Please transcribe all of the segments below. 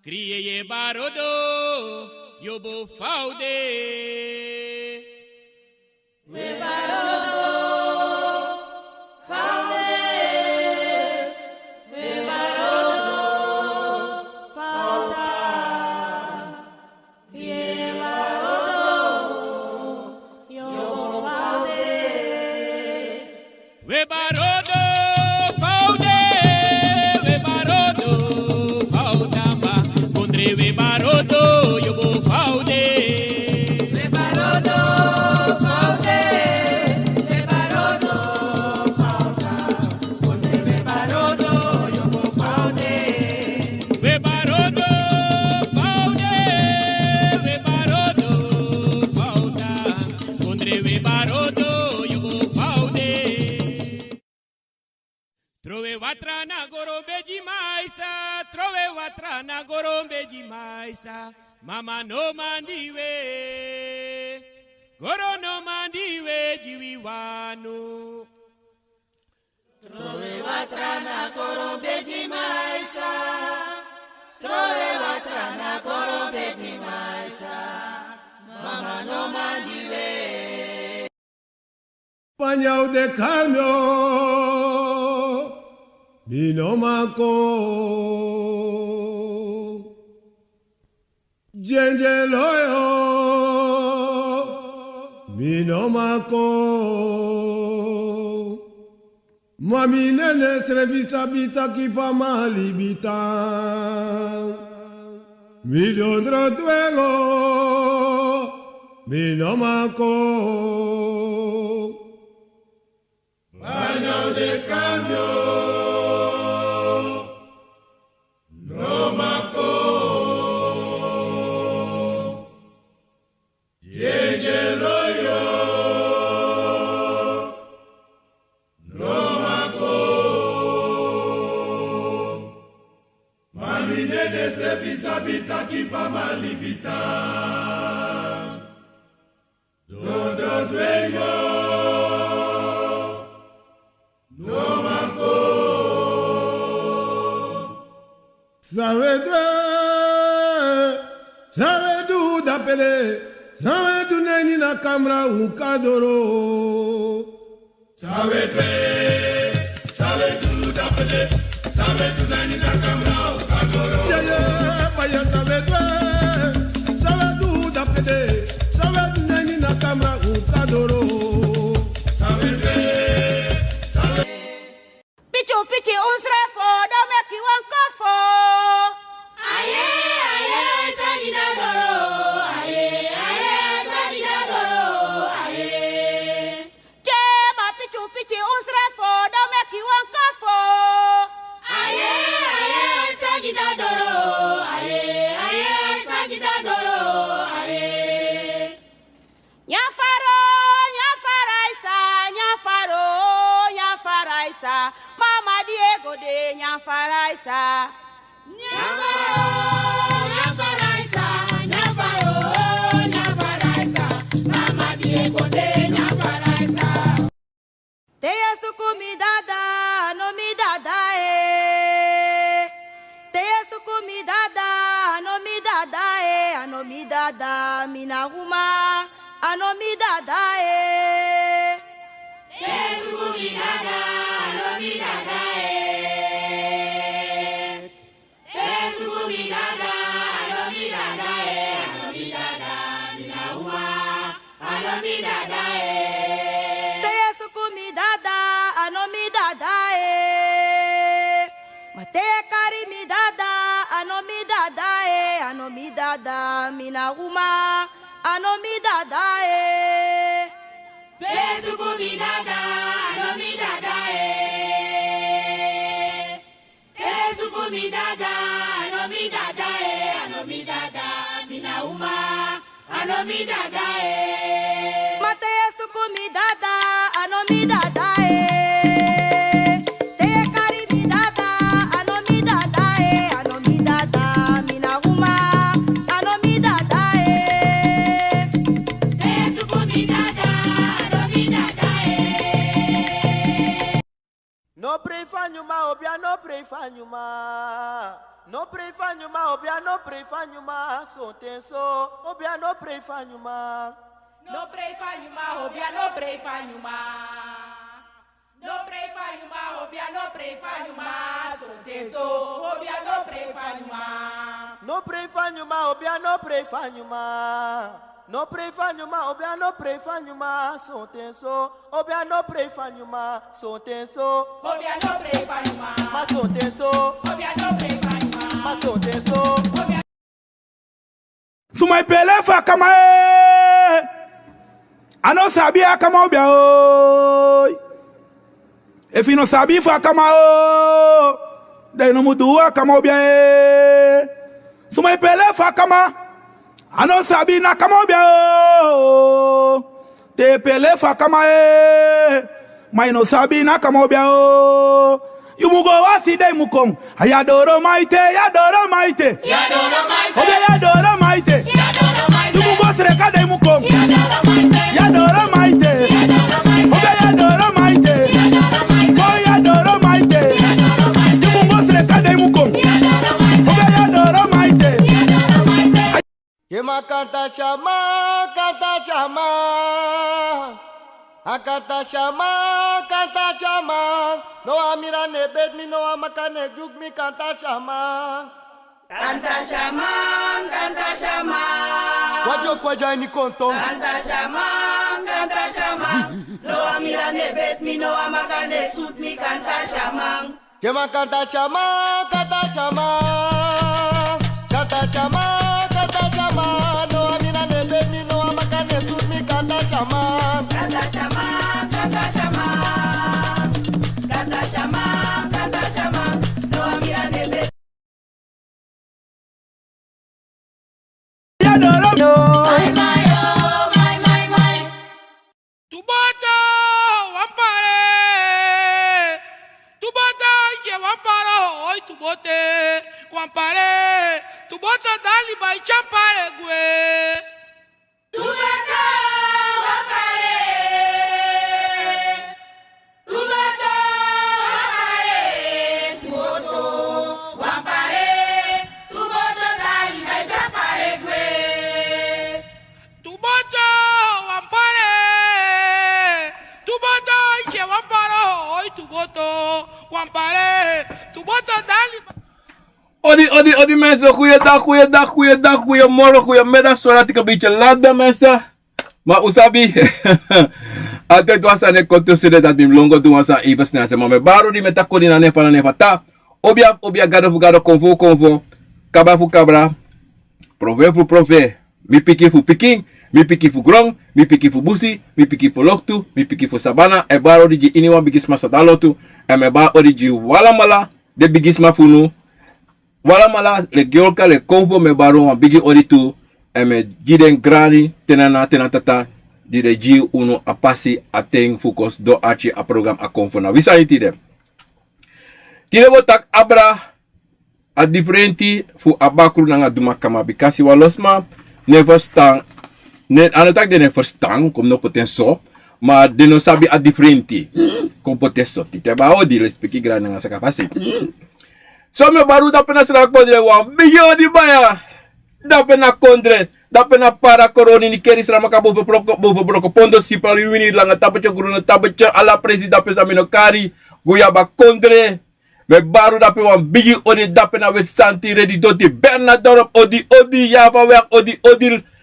Criye barodo, yobo faude. We barodo, faude. We barodo, fauda. Criye barodo, yobo faude. We barodo. We barodo, yo vou faude. We barodo, faude. We barodo, fauda. We barodo, yo vou faude. We barodo, faude. We barodo, fauda. We barodo, yo vou faude. Trove watra na gorombe demais, trove watra na gorombe demais. Mama no mandiwe, goro no mandiwe jiwiwanu. Trove watra na gorombe demais, trove watra na gorombe demais. Mama no mandiwe. Panyao de calmio. Binomako Jenjeloyo Binomako Mami nene srevisa bita kifama libita Midondro tuego Binomako Baño de cambio Habita qui fa malibita Dondo dueño No manco Sabe du d'apele Sabe du neni na kamra ukadoro Sabe du d'apele Sabe du neni na kamra ukadoro Vaya sabe du d'apele Sabe du neni na kamra ukadoro Pichu unsrefo dome ki wankafo Aye sajidadoro Aye sajidadoro Aye Chema pichu unsrefo dome ki wankafo Aye sajidadoro Aye sajidadoro Aye Nyafaraisa Mama Diego de Nyafaraisa Nyafaraisa Mama Diego de Nyafaraisa Teya sukumi dada no mi dada Teya sukumi dada no mi dada ano mi dada minahuma ano mi dada Escumidada, no mi dada, Escumidada, no mi dada, no mi dada, mina uma, no mi dada, Te escumidada, no mi dada, Mate cari mi dada, no mi dada, no mi dada, mina uma, no mi dada, Escumidada, no mi dada, Escumidada, no mi dada, no mi dada, mina uma, no mi dada, Mate escumidada, no mi dada, Te cari mi dada, no mi dada, no mi dada, mina uma, no mi dada, Escumidada. No pray for you ma, obia no pray for you ma. no prefanyuma, obia no prefanyuma, so tenso, obia no prefanyuma. No prefanyuma, obia no prefanyuma. No prefanyuma, obia no prefanyuma, so tenso, obia no prefanyuma. No prefanyuma, obia no prefanyuma. No prefanyuma, obia no prefanyuma, so tenso, obia no prefanyuma, so tenso, Obia no prefanyuma, ma so tenso, obia no prefanyuma, ma so tenso. Sumai pele fa kama e. Ano sabi kama obia o. If you no sabi fa kama o. Dai no mudu kama obia e. Sumai pele fa kama. Ano sabi na kama obia o. Te pele fa kama e. Mai no sabi na kama obia o. Yumugo wasi dai mukong. Ayadoro maite, yadoro maite. Yadoro maite, Obia yadoro maite. yadoro maite, Yumugo sereka dai mukong. yadoro maite, Yadoro maite. yadoro maite, Obia yadoro maite. yadoro maite, Oh yadoro maite. yadoro maite, Yumugo sereka dai mukong. yadoro maite, Obia yadoro maite. yadoro maite. Yema kanta chama, kanta chama. Akanta chama. No amira ne bed mi no amakane juk mi kanta chama. Canta shaman, canta shaman. Wajo kwa jai konton. Canta shaman. No amira ne bet mi no amakane suit mi canta shaman. Yema kanta chama, kanta chama. Kanta chama, kanta chama. No amira ne bed mi no amakane juk mi kanta chama. Canta shaman, canta shaman. Canta shaman, canta shaman. No amira ne bet. Yadoro no. My oh, my. Tuboto wampare. Tuboto ye wamparo hoy tubote wampare. Tuboto dali by champare gue. Tubata wapare. Tubata wapare. Tuboto wampare. Tuboto dali by champare gue. Tuboto wampare. Tuboto ye wamparo hoy tuboto wampare. Tuboto dali. Odi mensen, goeiedag, goeiemorgen, goeiemiddag. Sorry dat ik een beetje laat ben mensen. Maar usabi, altijd was aan de contusie dat ik longo doen was aan even snel. Maar mijn baro die met de kodi na nefa ta. Obia gado convo. Kaba fu kabra. Prove. Mi piki fu piking. Mi piki fu grong. Mi piki fu busi. Mi piki fu loktu. Mi piki fu sabana. E baro di iniwa bigisma sadalotu. E me ba odi ji walamala. De bigisma funu. Wala mala le gyolka le konvo me baro wan bigi oditu e me giden grani tenata di de ji uno apasi ateng focus do archi a program a konvo na wisa iti dem. Tide botak abra a differenti fu abakru nanga duma kama bikasi walosma never stang anatak de never stang kom no poten so ma de no sabi a differenti kom poten so tite ba odi le speki grani nanga saka pasi. So me baru dapat na sila kondre wa biyo di baya dapat na kondre dapat na para koroni ni keri sila makabu broko pondo si pali wini lang tapat guru na tapat ala presi dapat sa minokari guya ba kondre me baru dapat wa biyo odi dapat na wet santi ready doti Bernadorop odi ya pa wek odi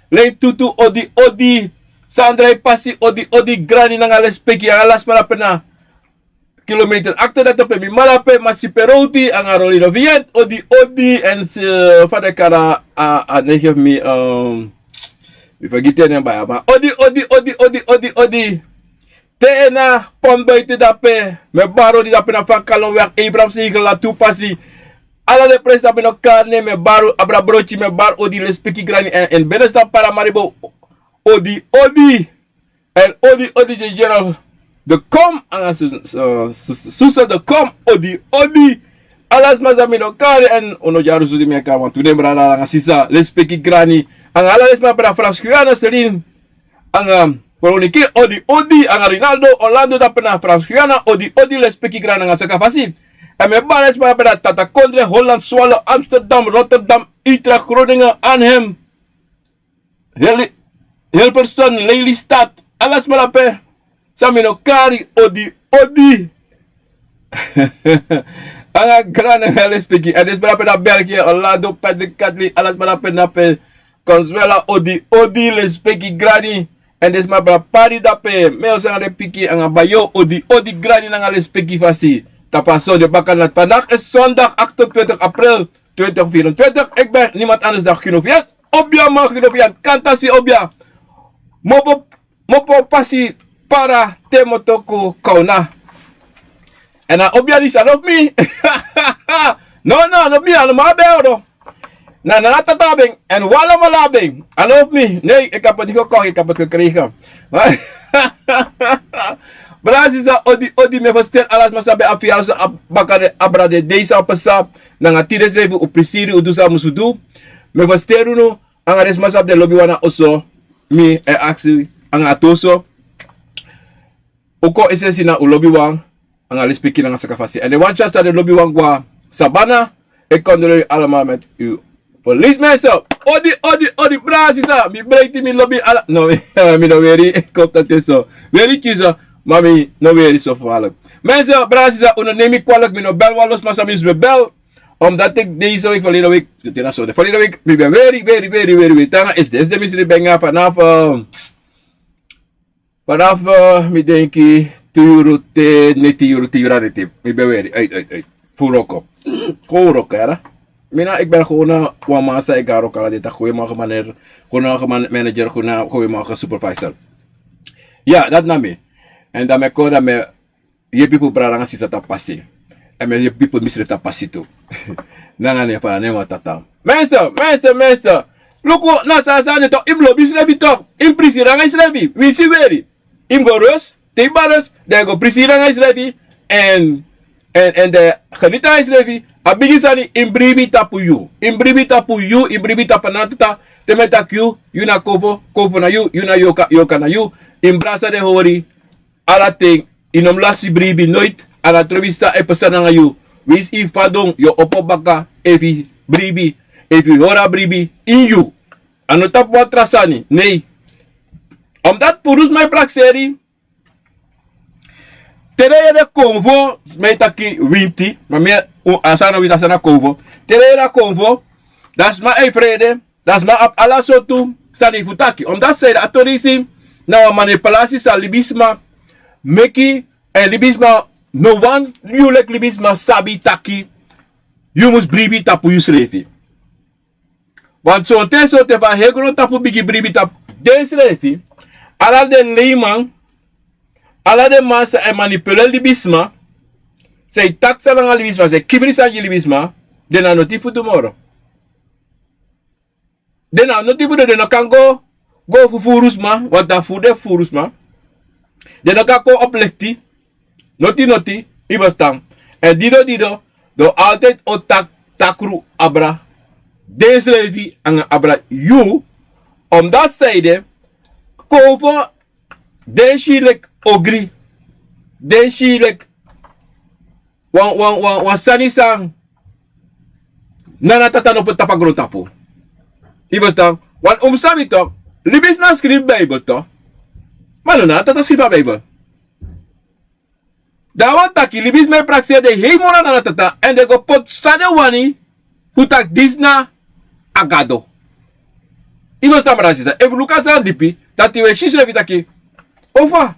len tutu odi Sandra pasi odi grani nang alas peki alas para pena kilometer akte dat pe mi malape masiperoti ang arolino viet odi en fada kara a ne geef mi mi vergeten en baya ma odi tena pon buiten dape me baro di dape na pakalon weg Abraham Siegel la toepassie ala de pres dape no carne me baro abra brochi me bar odi respecti grani en benestan paramaribo odi en odi de general de kom aan susa de kom odi alas mazamino kare en ono jaru susi me ka want tudem rala nga sisa respecti grani ang ala les ma para Franskriana serin ang Veroniki odi ang Rinaldo Orlando da pena Franskriana odi respecti grani nga saka fasi En mijn baas maar bij dat Tata Kondre, Holland, Zwolle, Amsterdam, Rotterdam, Utrecht, Groningen, Arnhem, Hilversum, Lelystad, alles maar bij. Samino Kari, Odi. Anga grande hele speki. En is maar bij dat België, Orlando, Patrick Catley, alles maar bij Consuela, Odi, le speki grani. En des maar bij Pari dape, meel zijn de piki, anga bayo, Odi grani, anga le speki fasi. Tapaso de Bakkanat. Vandaag is zondag 28 april 2024. Ik ben niemand anders dan Gunovian. Obja man Gunovian. Kantasi obja. Mopo passi para temotoko kauna. En dan obja die staat op me. No, me. Ano maar beodo. Na tatabing. En wala malabing. Ano op me. Nee, ik heb het niet gekocht. Ik heb het gekregen. Brazisa odi me verstel alas masabe apial sa bakare abrade deisa pasa nanga tires revu o prisiri udusa musudu me versteru no anga res masab de lobby wana oso mi e aksi anga atoso oko esesi na lobby wang anga respeki nanga sakafasi and the one chance de lobby wang wa sabana e kondere alama met u policeman odi Brazisa mi break mi lobby ala no mi no very koptate so very kiso Mami, no weer is zo vervallen. Mensen, Brazil, onderneem ik kwalijk. Mijn bel was los, maar samen is bel. Omdat ik deze week, verleden week, verleden week, ik ben very. Tanga is deze de missie benga vanaf, ik denk, 2 euro, 90 euro, 10 euro, ik ben very, uit. Furoko. Gewoon hè. Mina, ik ben gewoon een massa, ik ga ook al dit, goeie manager, goeie supervisor. Ja, dat na me. En dan me koda me je people braranga si sata passi. En me je people misref ta passi tu. Nanga ne para nema tata. Mensen. Luko na sa ne to im lobby slebi to. Im prisiranga slebi. We see very. Im go rus, te baras, de go prisiranga slebi en de genita slebi. Abigisani im bribi tapu you. Im bribi tapu natata. Te metakyu, you na kovo na you na yoka na you. Im brasa de hori. Ala ting inom lasi bribi nooit ala trevista e pesana nga you. Wis if padong yo opo baka evi bribi evi hora bribi in you. Ano tap wat trasani? Nee. Omdat purus my prakseri tere de convo mij taki winti, maar meer asana wita sana convo. Tere de convo, das ma e vrede, das ma ap ala sotu sani futaki. Omdat zij de atorisi na manipulatie sa libisma Meki en libisma no one you like libisma sabi taki you must bribi tapu you slefi. Want zo'n teso te van hegro tapu bigi bribi tapu de slefi. Ala de leiman, ala de massa en manipule libisma. Zij taxa lang libisma, zij kibri sa libisma. De na notifu tomorrow. De na notifu de no kan go fu furusma, want da fude furusma. De no kan ko oplechti. Noti, ibastang. En dido, do altijd o takru abra. Deze levi ang abra you. Omdat zijde, kovo, den shilek ogri. Den shilek, wan sanisang, nanatatan op het tapagro tapo. Ibastang, wan sami to, libis na skrif Bijbel to. Mano na, tata skrif Bijbel. Dawan taki libis me praxia de heimona na tata en de go pot sade wani hutak disna agado. Ino sta marasisa. If Lucas an dipi, tati we shisre vitaki. Ofa.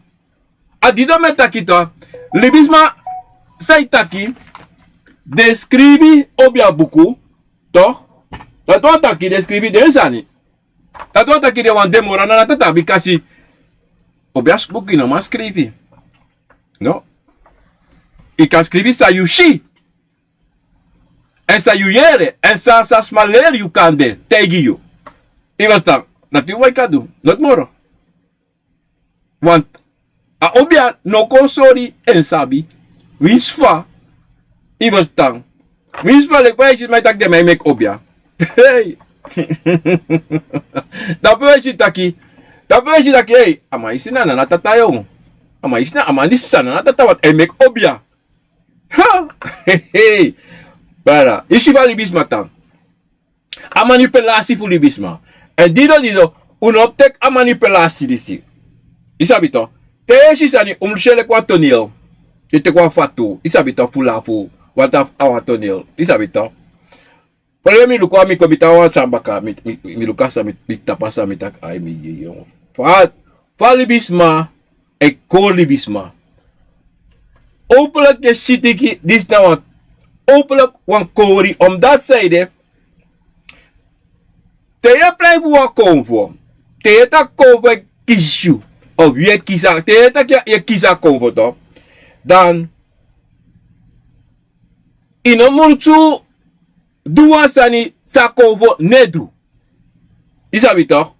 Adido me taki to. Libis ma say taki descrivi obia buku to. Tato taki descrivi de sani. Tato taki de wan demora na tata bikasi obia buku no ma scrivi. No. Ik kan schrijven sa you she. En sa you yere. En sa smaler you kan de. Tegen you. Ik was dan. Natuurlijk wat ik kan doen. Not more. Want. A obia no consori en sabi. Wins fa. Ik was dan. Wins fa lek wijsjes mij tak de mij mek obia. Hey. Dat wijsje taki. Hey. Ama isi na tata yung. Ama isi na. Ama isi na tata wat en mek obia. Ha! Hey! Bara, isi va libisma tan. A manipulatie voor libisma. En dido, unoptek a manipulatie disi. Isabito, te sani umshele kwa toneel. Te kwa fatu. Isabito fula fu. Wata awa toneel. Isabito. Pole mi lukwa mi komita wa sambaka. Mi lukasa mi tapasa mi tak ay mi yon. Fa libisma. E ko libisma. Openlijk de sitiki. Dis nou wat. Openlijk wan kori. Omdat zijde. Te je blijft wat komen voor. Te je tak komen kiesje. Of je kiesa. Te je tak je kiesa komen voor toch. Dan. In een multu. Doe sani. Sa komen voor ne doe. Isabi toch.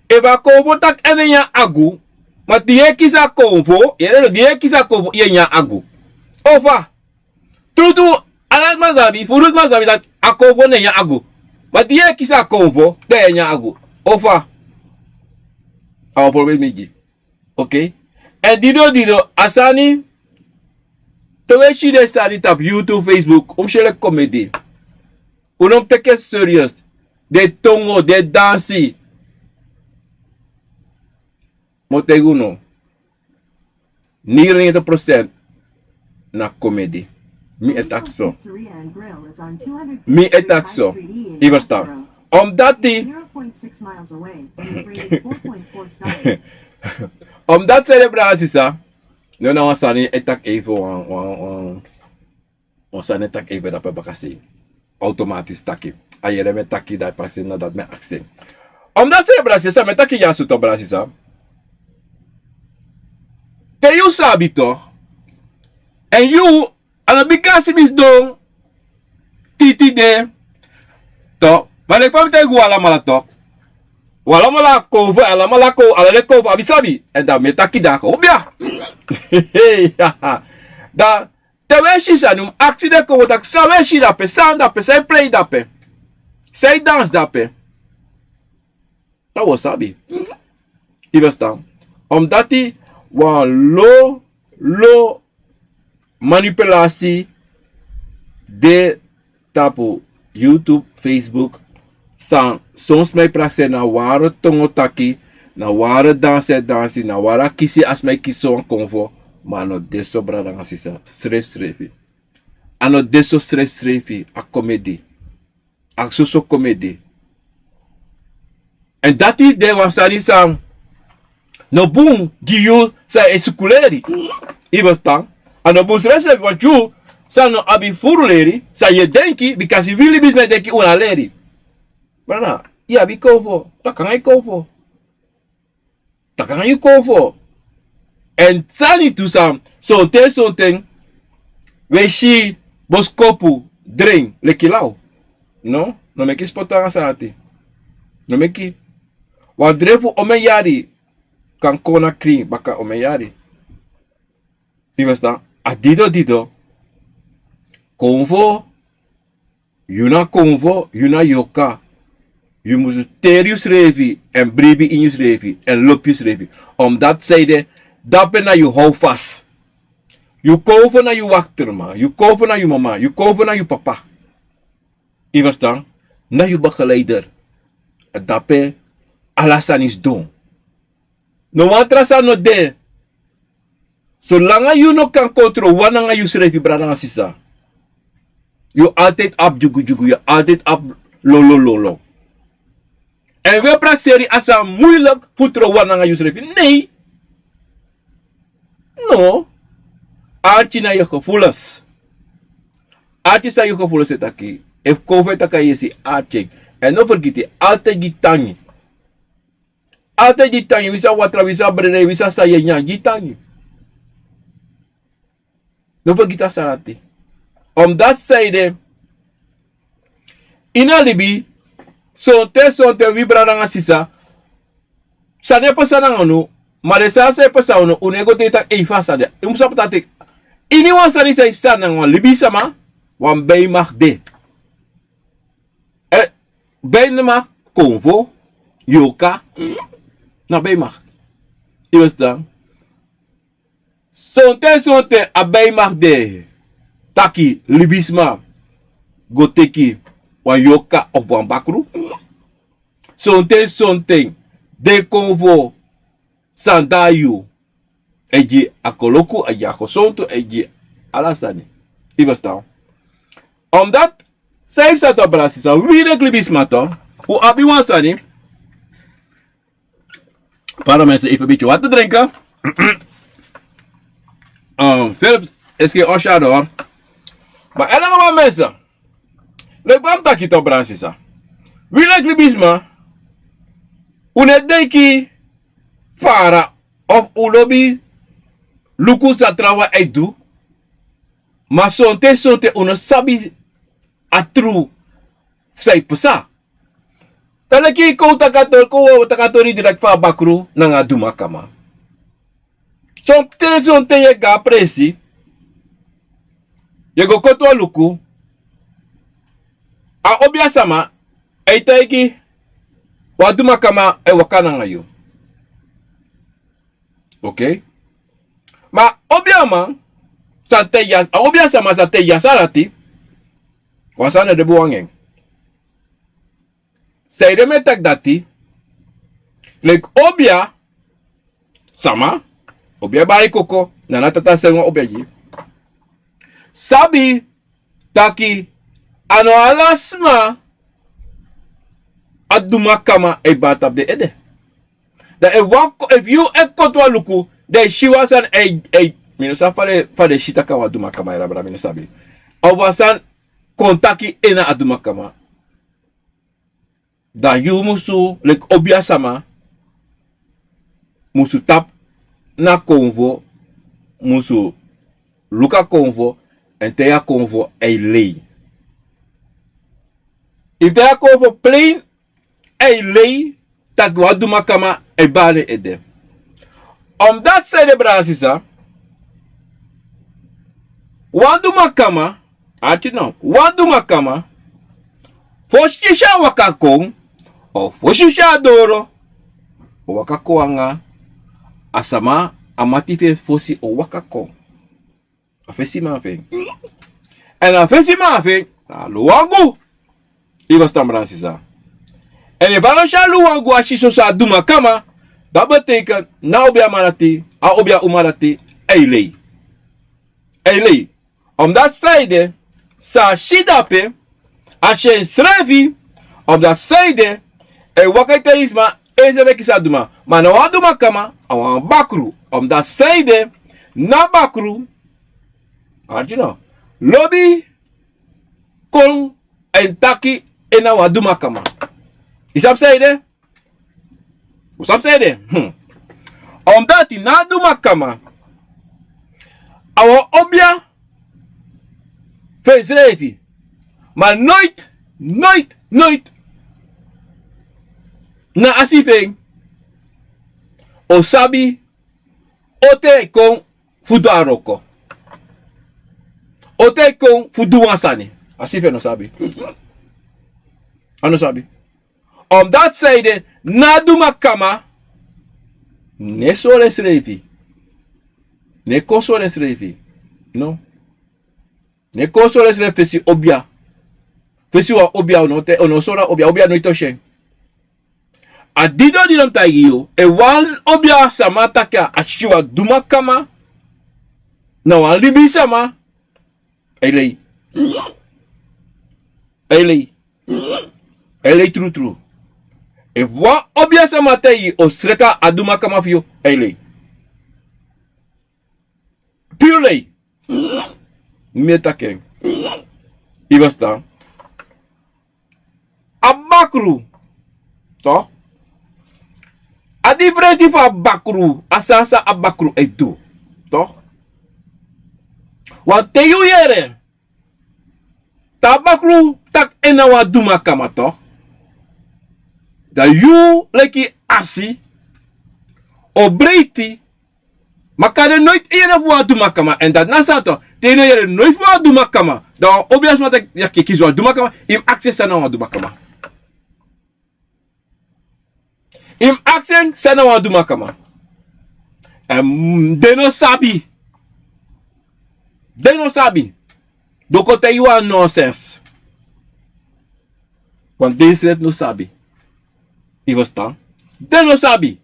Eva komen voor tak en ya agu. Maar die je kiesa komen voor. Die kiesa komen voor. Je ya agu. Ova. Tutu. Alat mazabi. Furut mazabi dat. Ako voor ne ya agu. Maar die kisa konvo, de nya agu. Ofa. Awa probleem meji. Oké. En dido, asani. Towe shide sani tap YouTube, Facebook, shele comedy. Unom teke serious. De tongo, de dansi. Moteguno. 99% na comedy. Mi etakso. Mi etakso. Iverstaan. Omdat die. Omdat celebratie sa. No na wasani etak even wasani etak even dat bakasi. Automatisch taki. Ayere met taki dat pasi na dat me aksen. Omdat celebratie sa met taki jasu to brasi sa. Te you sabi toch? En you ana bikasi bis dong titi de to balik pa mita wala mala to wala mala ko ala mala ko ala le ko abisabi en da metaki da ko bia da te weshi sanum accident ko tak sa weshi da pe sound da pe say play da pe say dance da pe ta wasabi ti verstaan omdat die wa lo manipulatie de tapo YouTube, Facebook san soms mij praxe na ware tongotaki na ware dansi na ware kisi as mij kiso an konvo maar no deso brada ngasisa strefi ano deso strefi a comedy a soso comedy en dati de wasani san no boom giyu sa eskuleri ibastan ano boom strefi want you sa no abi furuleri sa ye denki because you really business denki una leri bana iya bi konvo takangai konvo takangai konvo en sani tu sam sonten we shi boskopu drink lekilau no me kis potanga sati no me ki wa drefu omeyari kan kona kring baka omeyari ibasta adido konvo yuna yoka you moet terius revi en bribi in je revi en lopius revi omdat zeide dat ben na je hou vast you koven na je wachterma you koven na je mama you koven na je papa je verstaan na je begeleider dat ben alasan is doen no watrasa no de zolang je no kan controle wanneer je revi brada sisa you altijd up jugu you altijd up lo en we praxeri asa moeilijk futro wanneer je revi nee no archi na je gevoelens archi sa je gevoelens het aki if COVID taka yesi archi en no vergete altijd die tangi wisa watra wisa brede wisa sayenya gitangi no vergete sarati omdat zeide ina libi sonte vibrara nga sisa sane pasana ngano maar se pasano unego teta fasa de umusa patate ini wan sani sai sana ngwan libi sama wan bay magde bay nama konvo yoka na bay mag iwas dan sonte a bay magde taki libisma go teki wan yoka of wan bakru. Something de convo sandayu eji akoloku eji akosonto eji alasani. Iverstaan. Omdat zij staat op basis van wie de libisma toch, hoe abi wan sani. Para mensen even een beetje wat te drinken. Philips is geen osha door. Maar allemaal mensen. Leuk waarom tak je toch brasisa. Wie de libisma. Une denki fara of ulobi luku satrawa edu. Maar sonte uno sabi atru say pesa. Talaki ko takatori direct fa bakru nanga dumakama. Sonte ye ga presi. Ye go koto luku. A obia sama eitaiki wa dumakama e wakana ngayo. Okay? Ma obia obia sama sateya sarati. Wasana de buangeng. Say metak dati. Like obia sama obia bai koko nana tata sengo obia ji. Sabi taki ano alasma adumakama e batab de ede. Da e wako if you ekotwa luku de shiwasan minasa fale shitaka wa adumakama era bra minasabi. Obasan kontaki ena adumakama. Da you musu like obia sama musu tap na konvo musu luka konvo en teya konvo e lei. If teya konvo plain e lei tak wadumakama e bane ede. Omdat zij de brasisa wadumakama ati no wadumakama foshisha wakakong o foshisha doro o wakakoanga asama amatife fosi o wakakong afesi mafe en afesi mafe na luwangu iwas tambrasisa en e banosha luwangu ashiso sa dumakama dat betekent na obia manati a obia umarati eilei omdat zijde sa shidape als je schrijft op dat zijde en wakaitisma eze weki sa duma maar na wa duma kama awan bakru op dat zijde na bakru had you know lobby kon en taki en wa duma kama isap zijde usap zijde omdat na duma kama awan obia schrijf maar nooit na asifeng osabi ote kon fudu aroko ote kon fudu wansani asifeng no sabi ano sabi omdat zijde na duma kama ne sole schrijf ne kosole schrijf no ne kosole schrijf fesi obia fesi wa obia ono sora obia no itoshen adido di nam taigio e wan obia samata ka ashiwa duma kama na wan libi sama elei true e wa obia samata yi osreka aduma kama fio elei purely metaken ibasta abakru to a differenti fa bakru asasa abakru edu to wa teyu yere tabakru tak ena wa duma kama to da you leki asi obreti makade nooit ene wa duma kama en dat nasato tene yere nooit wa duma kama da obias mata ya kizo wa duma kama im access na wa duma kama im accent sana wa duma kama deno sabi Doko te you are nonsense. Want deze net no sabi. Je verstaan? De no sabi.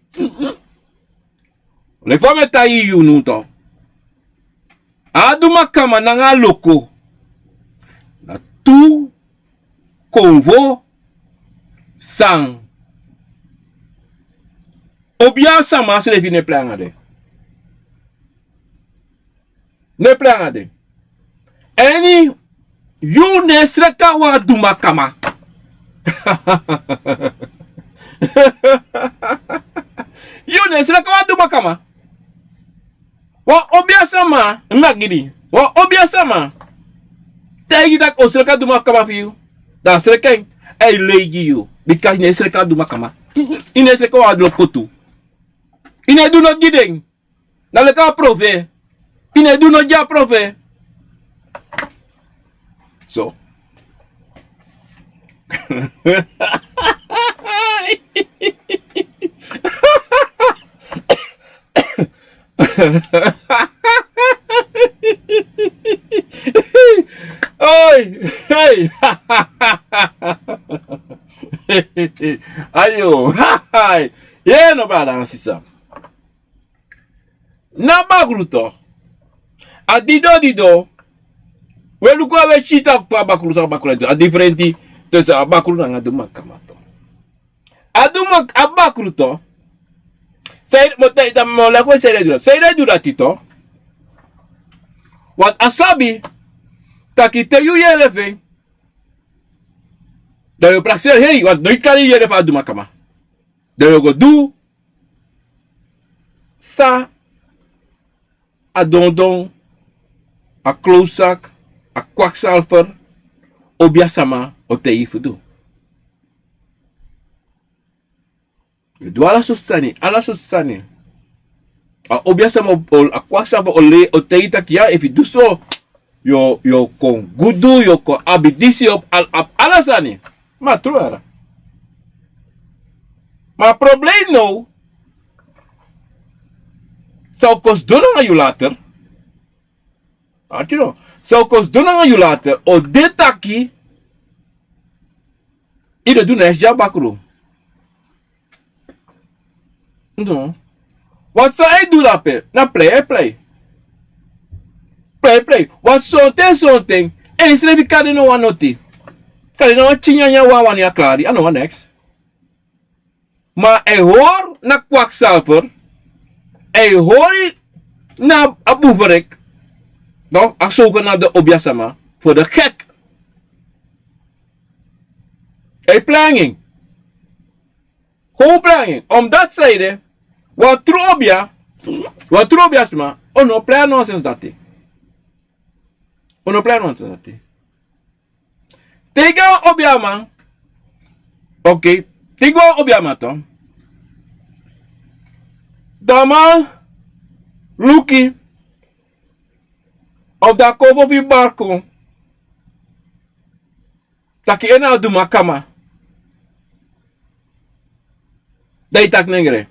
Le fa meta you nu to. Aduma kama nanga loko. Na tu konvo sang. Obia sama se levi ne plangade. Ne plangade. Eni you ne sreka wa duma kama. You ne sreka wa duma kama. Wa obia sama magidi. Wa obia sama. Tegi dat o sreka duma kama for you. Dan sreka ay legi you because ne sreka duma kama. Ine sreka wa lokotu. Ine do not giding. Na leka prove. Ine do not ja prove. So. Oi, hey. Ayo. Yeah, no bad answer. Na bagruto. Adido. We luko we chita pa bakulu sa bakulu a differenti to sa bakulu nga duma kamato. Aduma abakulu to. Say mo ta mo la ko say dura tito. Wat asabi takite yu yeleve. Da yo praxer hey wat no ikari yele fa duma kama. Da yo go do sa a dondon a closak a kwakzalver obiasama o tei fudu. You do ala susani. A obiasama a kwakzalver ole o tei takia if you do so yo kon gudu yo kon abidisi op alasani. Ma truara. Maar probleem nou zou kost doen aan je later. Artino. Zou kost doen aan je later. O dit taki. Ieder doen is ja bakro. No. Wat zou hij doen dat? Na play. Play. Wat something. En is er kan je no one noti. Kan je no one chinyanya wawan ya klari. Ano one next. Maar hij hoort na kwakzalver. Hij hoort na aboeverik. Nou, als zogenaamde obiasama. Voor de gek. Hij planning. Gewoon planning. Omdat zijde. Wat trobiasma. Ono plan nonsens dati. Tega obiama. Oké. Tigo obiama to. Dama Luki of da kovo vi barco. Taki ena du makama. Dai tak nengre.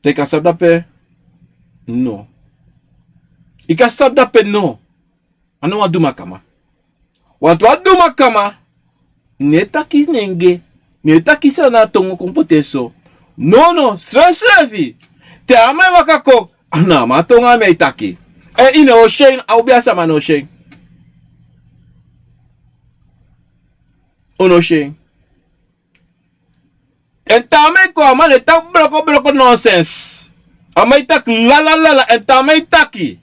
Teka sabdape no. Ika sabdape no. Ano wa du makama. Want wa du makama. Netaki nenge. Netaki sana tongo kompoteso. No, srevi. Te amai wakako. Ana, matonga me itaki. E ine o shen, au biasa man o shen. Ono shen. En tamai ko amane tak bloko nonsense. Amai tak la en tamai taki.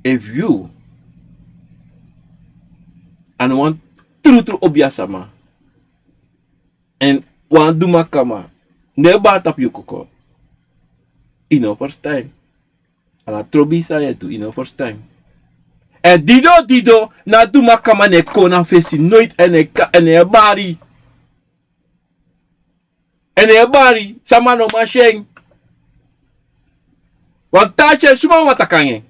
If you and want true obiasama and want do makama never tap you koko first time and a trobi sa yetu first time and dido na do makama ne kona face nooit en bari sama no machine want tache suma watakange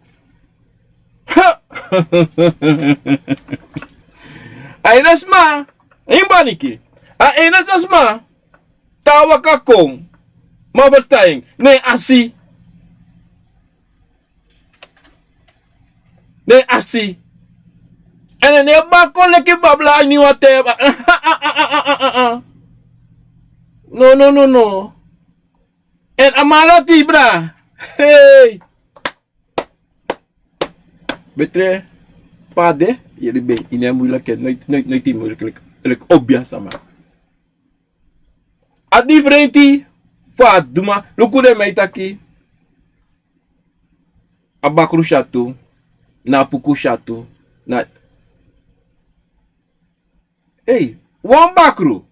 Ainas ma, imbaniki. Ainas asma, tawa kakong, mabastain, ne asi. de asi. En ne bako leki babla ni wate. No. En amala tibra. Hey. Betre pade, jullie ben in een moeilijke, nooit die moeilijk obja sama. A differenti fa duma, lukude meitaki. Abakru chatu, na puku chatu, na. Hey, wan bakru.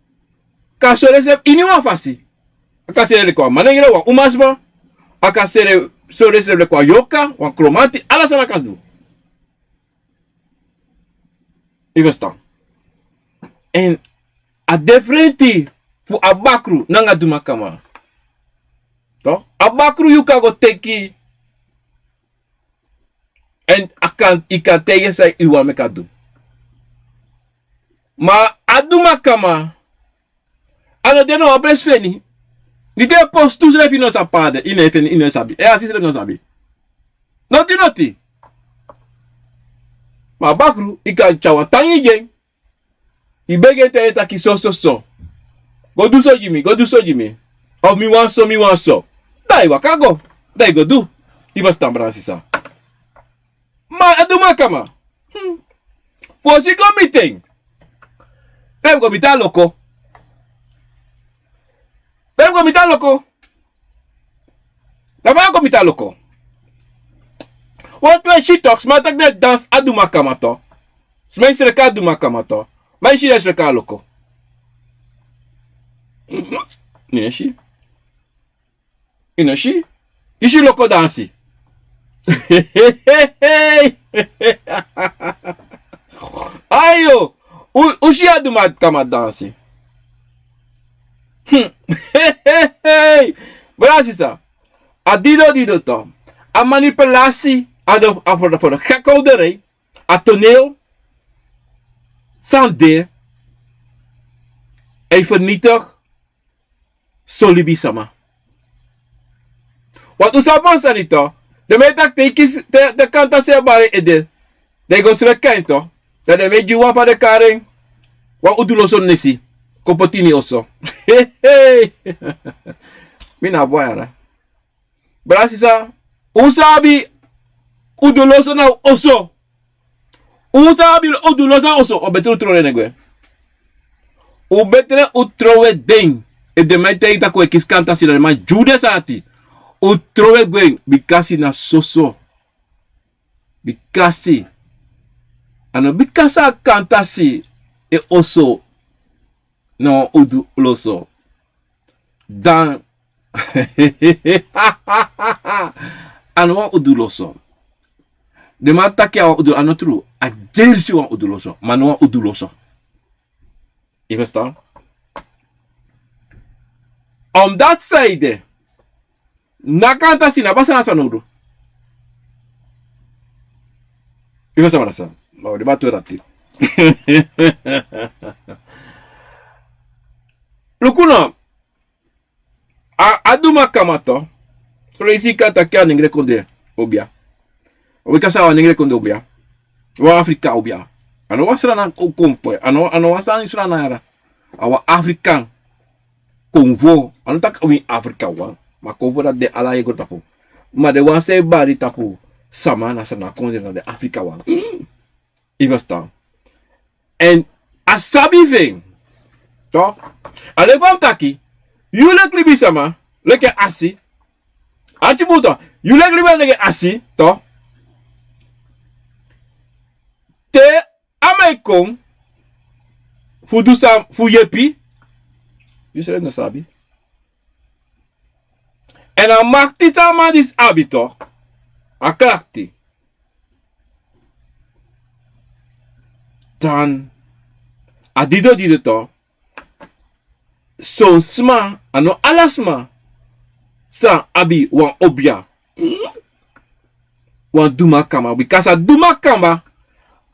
Kasore se ini wan fasi. Akasere kwa manengere wa umasba. Akasere sore se kwa yoka, wan kromati, ala sana kasdu. Je verstaan. En a differenti fu abakru nanga duma kama. Toch? Abakru you kan go teki. En ikan tegen say iwa meka do. Ma aduma kama. Ano deno apres feni. Dite post tous refi no sapade. Ine sabi. E asisre no sabi. Noti. Ma bakru, ika chawa tangi jeng. Ibege te etaki so. Go do so jimi. Of mi wan so. Dai wakago. Dai go do. Iva stambra sisa. Ma aduma kama. Fosi go meeting. Pem go mita loko. Lava go mita loko. Want when she talks, maar dat net dans aduma kamato. Smijn sereka aduma kamato. Maar she is sereka loko. Ineshi. Ishi loko dansi. Ayo. Ushi aduma kama dansi. Berarti sa. Adido to. A manipulatie. Voor de gekhouderij, a toneel, sande, en vernietig, solibisama. Wat usapon sa nito, de metak tekis, de kanta se bare ede, de go sre kaito, de me juwa pa de karing, wa uduloson nesi, kompotini oso. Mina boyara. Brasisa, usabi, uduloso na oso. Usabi uduloso oso. O betere utrowe negwe. U betere utrowe ding. E de mij tegen dat ik kanta sila. Maar jude sati. Utrowe gwen. Bikasi na soso. Bikasi. Ano bikasa kanta si. E oso. No uduloso. Dan. Ano uduloso. De man taki a uduloso. Ano true. A jersi wan uduloso. Maar no uduloso. Je verstaan? Om dat zijde. Nakanta sina. Basa na sanodo. Je verstaan wat dat is. Maar de batu rati. Lukuna. Aduma kamato. Solisi kata kia ningre konde. Obia. Obi sawa ningre konde obia. Wa Afrika obia. Ano wasra na kompo. Ano wasra ni sura na yara. Awa Afrikan. Konvo. Ano tak obi Afrika wa. Ma konvo dat de ala yego tapu. Ma de wanse bari tapu. Sama na sana konde na de Afrika wa. Ivasta. En asabi ving. Toch? Ale van taki. You lek libi sama. Leke asi. Achibuto. You lek libi leke asi. Toch? Te amaikong. Fudu sam. Fu yepi. You say no sabi. En a makti sama dis abito. A krakti. Dan. A dido to. So sma. Ano alasma. Sa abi wan obia. Wan duma kama. Because a duma kama.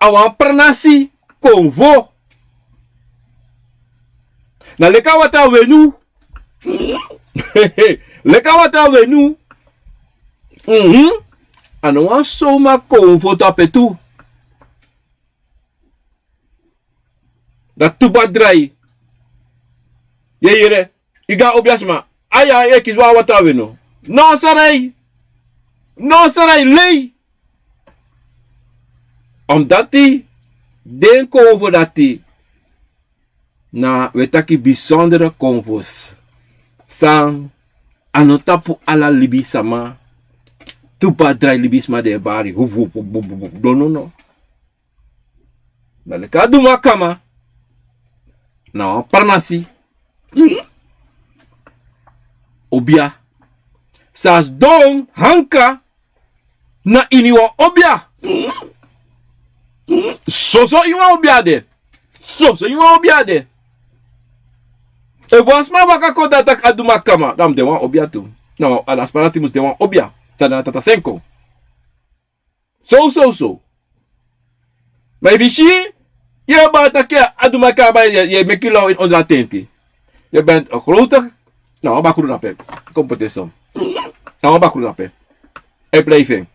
Awan pernasi konvo. Na leka wata wenu. Leka wata wenu. Ano wan soma convo tape tu. Dat tuba drai. Ye yere. Iga obiasma. Aya e kizwa watrawe no. No sarai. No sarai lei. Omdat die denken over dat die na wetaki bijzondere convos. Sang anotapu ala libi sama. Tupa drai libi sama de bari. No. Daleka duma kama. Na parnasi. Obia. Sas dong hanka na iniwa obia. So iwa obia de. So iwa obia de. E wasma waka koda tak aduma kama. Dam de wan obia tu. No, alas panatimus de wan obia. Sada tata senko. So. Maar visie, je bent een keer aduma kama je mekilo in onder tenti. Je bent een grote. Nou, bakuru na pe. Competitie. Nou, bakuru na pe. E blijven.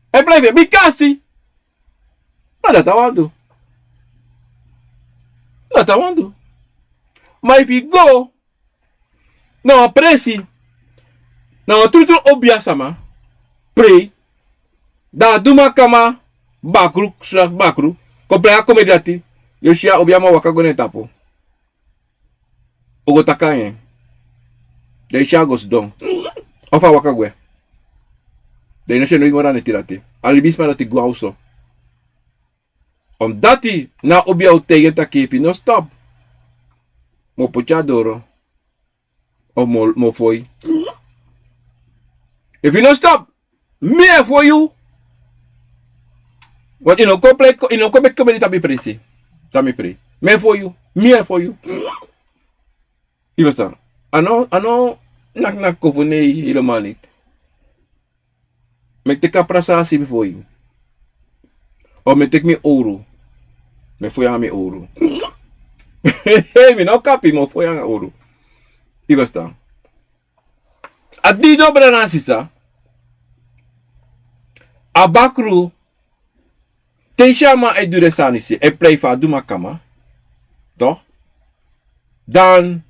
E blijven. Mikasi. Maar dat want do. Dat want do. Maar if you go. Nou, presi. Nou, tutu obia sama. Pray. Da duma kama. Bakru. Slag bakru. Komplea komediati. Yoshia obia ma wakagone tapo. Ogo takanye. De shagos don. Ofa wakagwe. De ino no igora ne tirate. Alibisma dat ik guauso. Omdat hij na obia tegen takepi no stop. Mo pochadoro. O mo foi. If you no stop, me for you. What you know, complete comedy tabi presi. Tami pre. Me for you. Me for you. Je verstaan? Ano, nak kovone helemaal niet. Met de kaprasatie voor je. Of met ik me ouro. Me voor je aan me ouro. Hey, me nou kapi, me voor je aan ouro. Je verstaan? Adi dobra nasisa. Abakru. Teishama e dure sanisi. E play fa duma kama. Toch? Dan.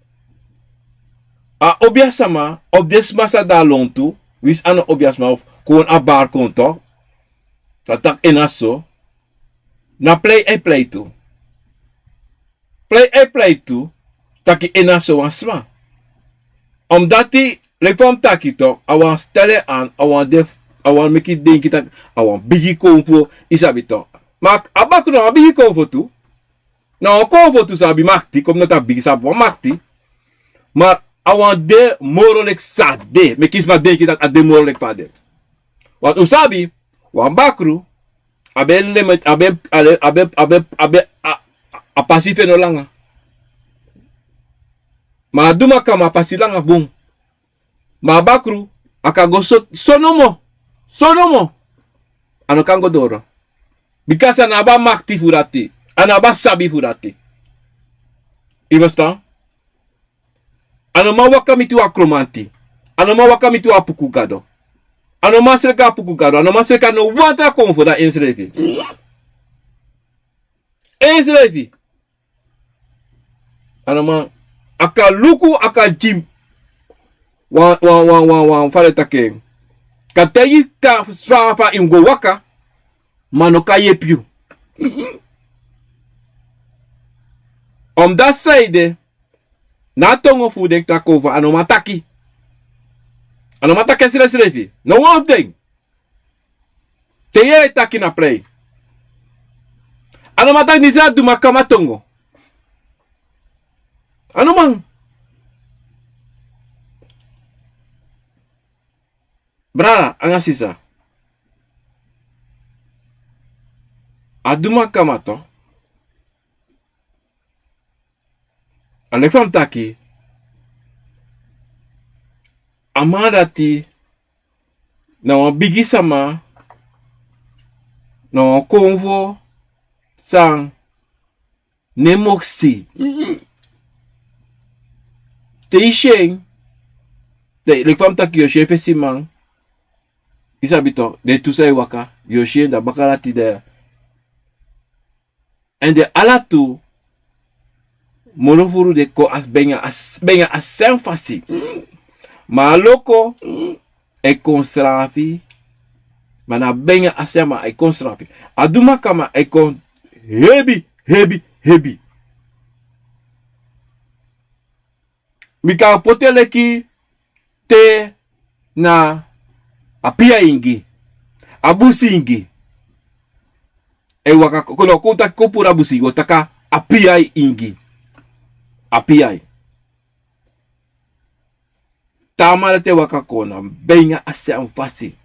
Obiasama op desmasa da lontu, wis ano obiasma of kon a bar konto. Dat enaso. Na play tu. Play tu. Taki enaso wasma. Omdat die lekom taki to, awan stelle aan, awan make it denki tak, awan bigi konvo, isabito. Maar abaku no bigi konvo tu. Nou konvo tu sabi makti, kom not a bigi sabi makti. Maar awan de morolek sade. Me kies maar denken dat a de morolek pade. Want usabi, wan bakru, abe a pasife no langa. Ma duma kama pasi langa boom. Ma bakru, akago sonomo. Ano kango doro. Because anaba makti furati. Anaba sabi furati. You understand? Ano mawaka mitu akromanti. Ano mawaka mitu apukugado. Ano masreka apukugado. Ano masreka no wata konfo da ensrevi. Ensrevi. Ano ma aka luku aka jim. Wan fale take. Kateyi ka swafa ingo waka. Mano ka yepiu. On that side. Na tongo fu dek takova anomataki. Anomataki sile. No one thing. Teye taki na play. Anomataki nisa duma kama tongo. Anomang. Bra, angasisa. Aduma kama to. Anefam taki. Amadati. Na wan bigi sama. Na wan konvo. Sang. Nemoksi. Te isheng. Te lekfam taki yo chefe simang. Isabito, de tusai waka, yoshi da bakalati de. En de alatu, monofuru de ko as benga as sem fasi. Ma loko, e konstrafi, mana benga asema e konstrafi. Aduma kama e kon hebi. Mika potele ki te na apia ingi, abusi ingi. E waka kono kuta kopura abusi wotaka apia ingi. Apia. Tamara te waka kona benga asem fasi.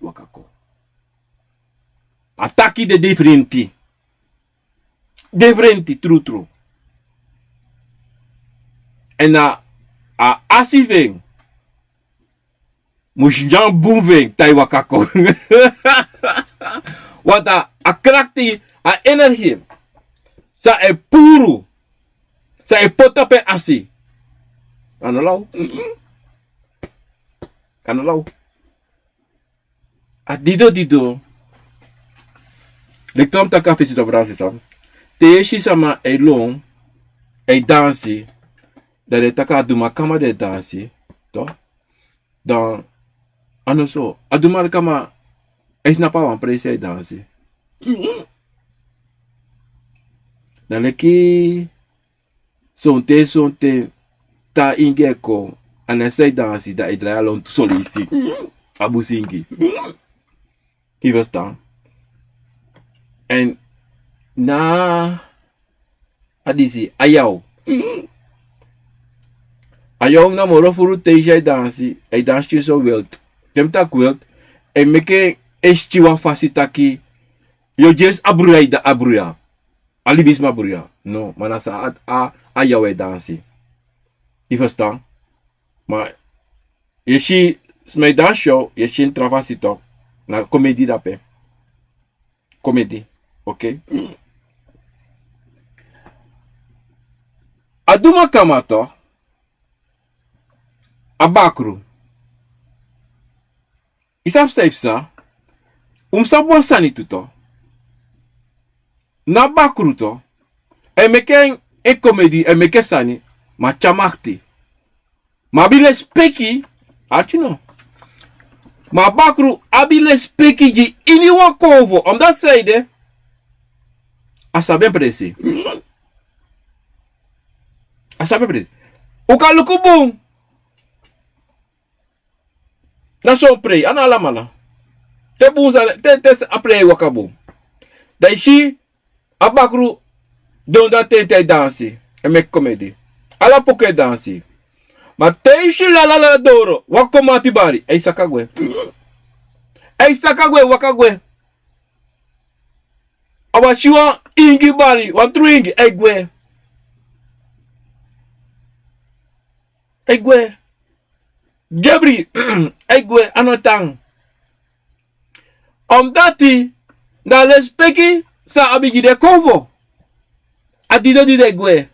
Wakako. Ataki de differenti. Differenti, true. En a asiveng. Musjan boeving, tai wakako. Want a krakti, a energie. Sa e puru. Sa e potape asi. Kanalau. A dido. Lektom taka fisi to brasi tom. Te shi sama e long. E dansi. Dat taka duma kama de dansi. To. Dan. Ano so. Aduma kama. E snapa wan prese dansi. Dan leki. Sonte. Ta ingeko. Anasai dansi. Da idra lon solisi. Abusingi. Je verstaan. En na adisi ayau. Ayau na moro furu teja dansi. E dansi so wild. Temta wild. E meke estiwa fasitaki. Yo jes abruya da abruya. Alibisma abruya. No, manasa ayau e dansi. Je verstaan. Maar je ziet mijn dansshow, je ziet travasi toch. Na comedie dape. Comedie. Oké? Aduma kama toch. Abakru. Isap safe sa. Umsabwa sani tuto. Na bakru to. E meken e comedie e meken sani. Ma chamakti. Ma bile speki. Archino. Maar bakru abile speki ji iniwa kovo. Omdat zeide. Asabe presi. Uka lukubung. Na so prei. Ana alamala. Te bunza. Te aprei wakabung. Dai shi. Abakru. Donda tente dansi. E mek komedi. Ala poke dansi. Ma teishi la doro. Wako matibari. Ei sakagwe. Wakagwe. Awashiwa ingi bari. Wantru ingi. Egwe. Jebri. Egwe. Anotang. Omdati. Na lespeki. Sa abigi de kovo. Adido di de gwe.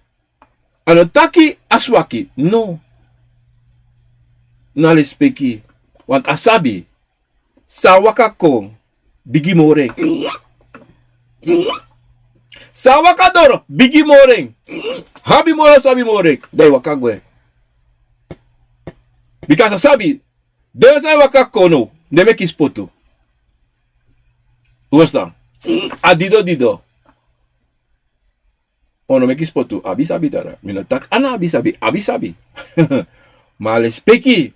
Anotaki aswaki. No. Na lespeki. Want asabi. Sa wakako. Bigi moreng. Sa wakadoro. Bigi moreng. Habi moreng sabi moreng. Dai wakagwe. Because asabi. Desa wakako no. Nemeki spoto. Uwasta. Adido. Ono meki spoto. Abisabi dara. Minotak ana abisabi. Ma lespeki.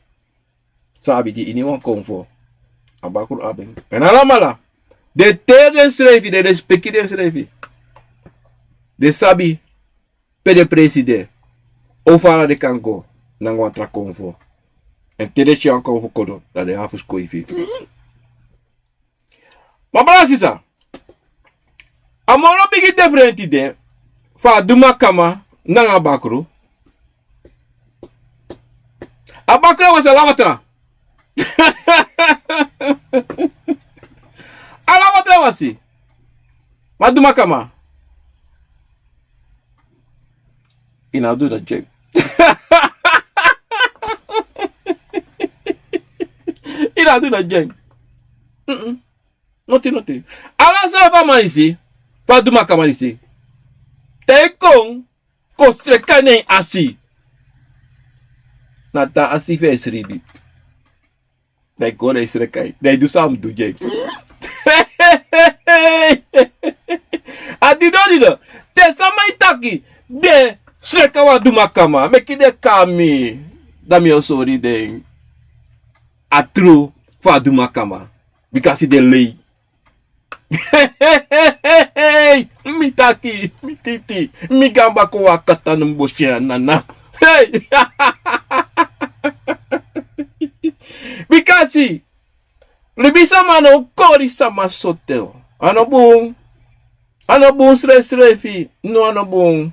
Sabi di ini wan konfo. Abakru abeng. En alamala. De teden schreef de respecti den schreef. De sabi. Pede preside. Ofara de kanko. Nangwantra konfo. En tedechi an konfo kodo. Dat de hafus koifi. Maar balasisa. Amoro bigi different de. Fa duma kama. Nanga abakru. Abakru was a lamatra. Ala watra wasi. Maduma kama. Ina do da nada na jeng. Noti. Ala sa pa manisi. Pa duma ka manisi. Te kong ko sekane asi. Nata asi fe sribi. Dai ko dai srekai. Dai du sam du jeng. Adido. Te samai taki. De srekawa duma kama. Meki de kami. Dami osori de. Atru fa duma kama. Because de lei. Mi taki, mi titi, mi gamba ko wakata ng bosya nana. Hey! Because libi sama no kori sama sotel. Ano bung srefi, no ano bung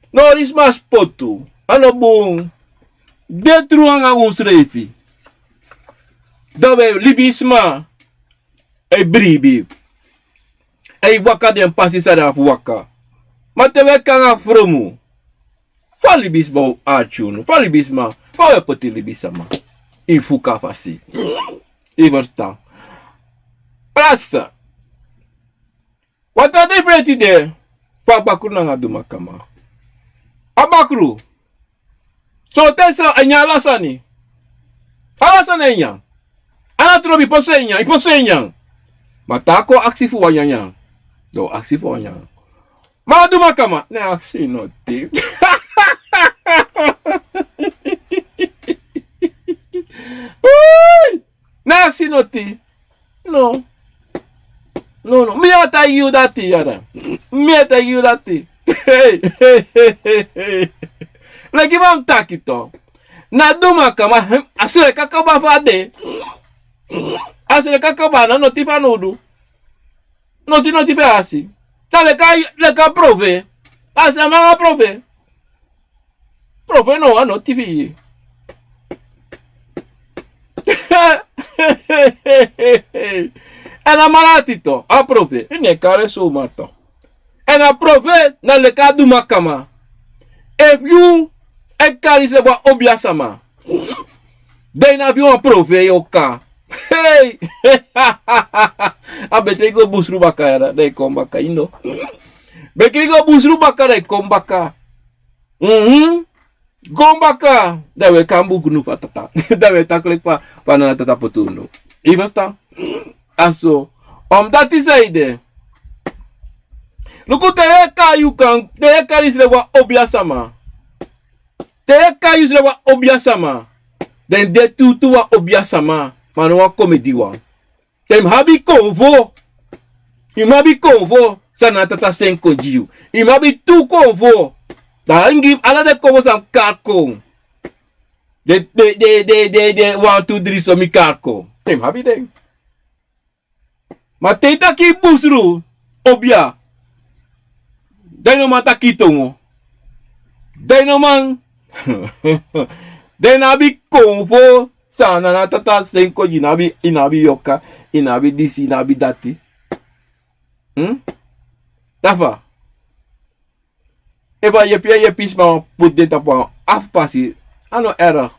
no rismas potu, ano bung detru ang srefi. Dawe libisma ay bribi ay waka den pasi sada waka matewe kanga fromu falibisma achun falibisma fa poti libisma ifuka fasi iversta prasa wata different ide fa bakru na duma kama abakru so tesa anyala sani alasana nya ana trobi posenya matako aksi fu wanyanya. Do aksi fu wanyanya. Ma duma kama ne aksi no ti. Ne aksi no ti. No. Mi ata you dati yara. Hey. Lagi mam takito. Na duma kama asire kakaba fade. Asile kakaba na noti fanudu. Noti fe asi. Ta le ka prove. Asa ma prove. Prove no noti fi. Ena maratito, a prove. Ine kare so mato. Ena prove na le ka duma kama. If you ekari se wa obiasama. Then have you a prove yoka. Hey! Abetego busru bakara dai kombaka indo. Bekrigo busru bakara dai kombaka. Gombaka dawe kambu gunu patata. Dawe taklek pa panana tata potuno. Ivasta. Aso dati saide. Luku te kayu kan te karisle wa obiasama. Te kayu sle wa obiasama. Den de tutu wa obiasama. Mano wa komedi wa. Tem habi konvo. Imabi konvo. Sana tata senko jiu. Imabi tu konvo. Da ingi ala de konvo sam karko. De 1, 2, 3 so mi karko. Tem habi den. Ma teta ki busru. Obia. Deno mata kitongo. Deno man. Denabi konvo. Sana na tata senko inabi yoka, inabi disi, inabi dati. Tafa. Eba ye pisma put data pa afpasi. Ano error.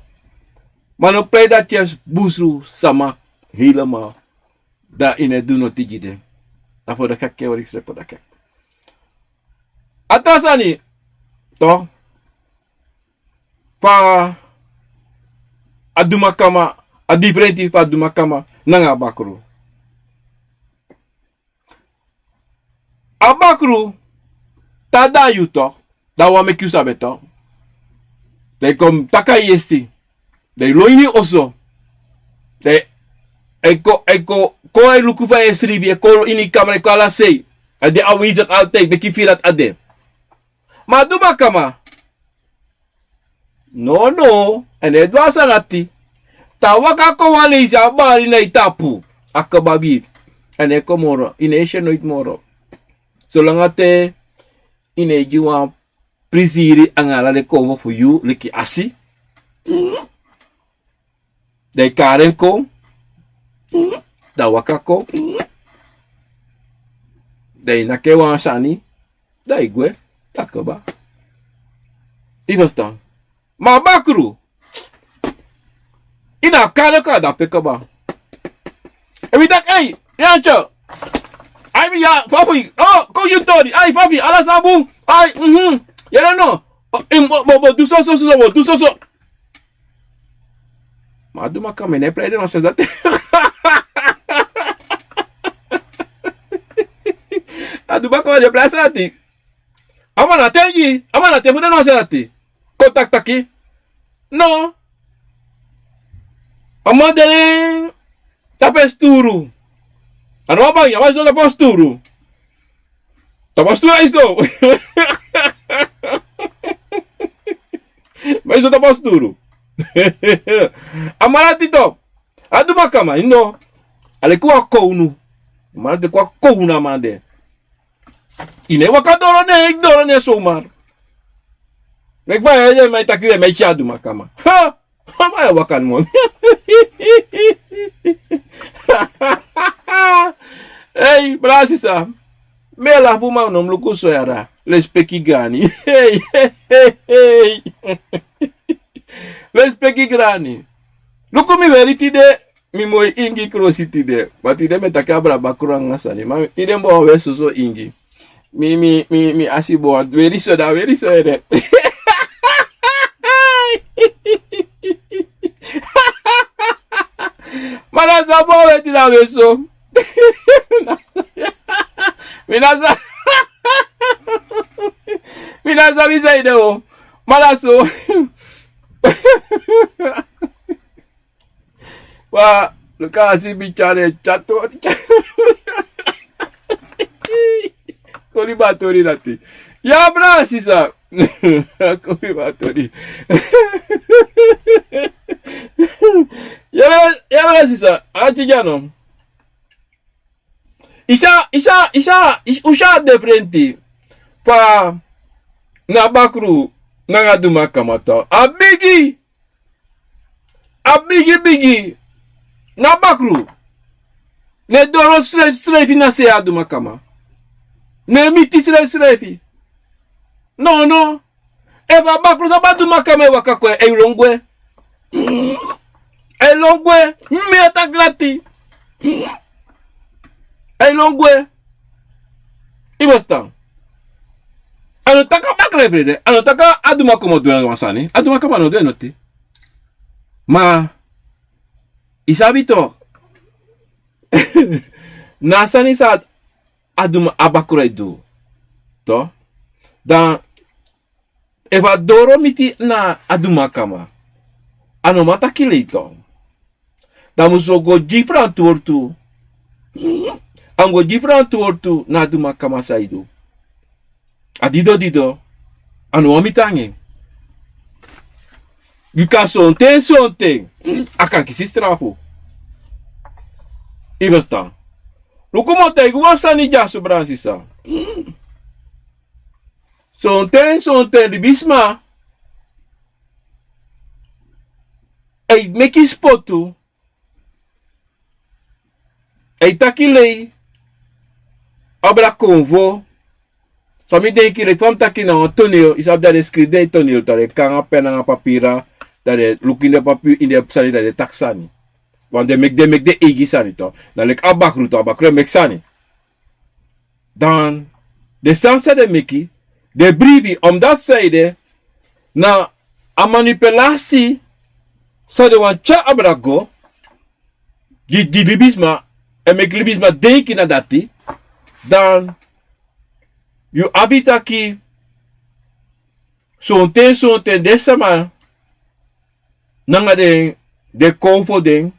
Mano play that chess busru sama hilama. Da ine do not digide. Afo da kakke ori sepo da kak. Atasani. To. Pa adumakama a differenti pa adumakama nanga bakru. Abakru tada yuto da wa meku sabeto. Dai kom takai esti. Dai loini oso. Dai eko ko ai lukufa esribi ko ini kamera ko ala sei. Ade awizak altay beki filat ade. Ma adumakama no, ene dwa sanati. Tawaka ko wali sa bali na itapu. Akababi. Ene ko moro, ine noit moro. So langate ine jiwa prisiri angala de ko for you leki asi. De karen ko. Da wakako. De nakewa shani. Da igwe takaba. Ivastan. Ma bakru. Ina kale ka da pekaba. Ebi tak hey, yancho. Ai ya papi. Oh, ko you tori. Ai papi, ala sabu. Ai ya no. Bo do so do so. Madu makame ne play de no se date. Adu makame de play sati. Amana tengi, amana te fude no se date. Kontak taki. No. Amade tapesturu. Ano ba ya? Mas do tapesturu. Tapesturu isto. Mas do tapesturu. Amarati to. Adu makama ino. Alikuwa kounu. Amarati kwa kouna mande. Ine wakadoro ne somar. Mek va ya mai takire mai chadu makama. Ha! Mama ya wakan mo. Hey, brasisa. Mela fuma no mluku soyara. Les peki gani. Hey. Les peki grani. Luku mi veriti de mi moi ingi krositi de. Mati de metakabra bakurang ngasani. Ma ide mbo we so ingi. Mi asibo very so ere. Mana sabo weti na beso. Minaza bisa ide o. Mana so. Wa luka si bicara chato. Kolibatori nanti. Ya bra sisa. Kolibatori. Ya bra sisa. Anti jano. Isha de frente. Pa na bakru na ngaduma kamata. Abigi. Na bakru. Ne doro strefi na se aduma kama. Ne miti strefi. No. Eva bakru sa baduma kama wakakwe eilongwe. Eilongwe. Meta glati. Eilongwe. Ibastan. Anotaka bakre frede. Anotaka aduma como duele masani. Aduma kama no duele noti. Ma isabito nasani sa aduma abakura do to dan eva doro miti na aduma kama ano mata kilito da muso go different tortu ango different tortu na aduma kama saido adido ano omitange Yuka sonte. Akan kisi strapo. Ivasta. Lukumote guasa ni jasu bransisa. Sonte di bisma. Ei meki spotu. Ei takilei. Abra convo. So mi denki le fam takina Antonio. Isab da descride Antonio. Tare kanga pena nga papira. Dat looking de papu in de sani dat de taxani. Want de mek de egi sani to. Dan lek abakru mek sani. Dan de sansa de meki de bribi om dat zijde na a manipulatie sa de wan cha abrago di libisma en mek libisma denki na dati dan you habita ki sonte desama nanga de konfo den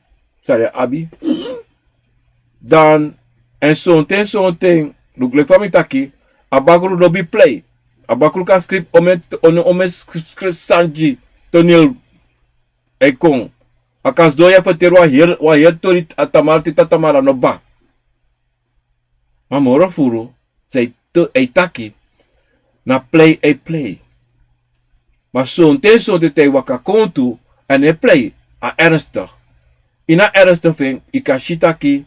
sare abi dan en sonte luk le fami taki abakru lobby play abakru ka script ome sanji tonil ekon akas doya fatero wa hier tori tatamara no ba mamoro furu sei to eitaki na play maar sonte te waka kontu en hij play a ernstig. Ina ernstig vind ik kan shitaki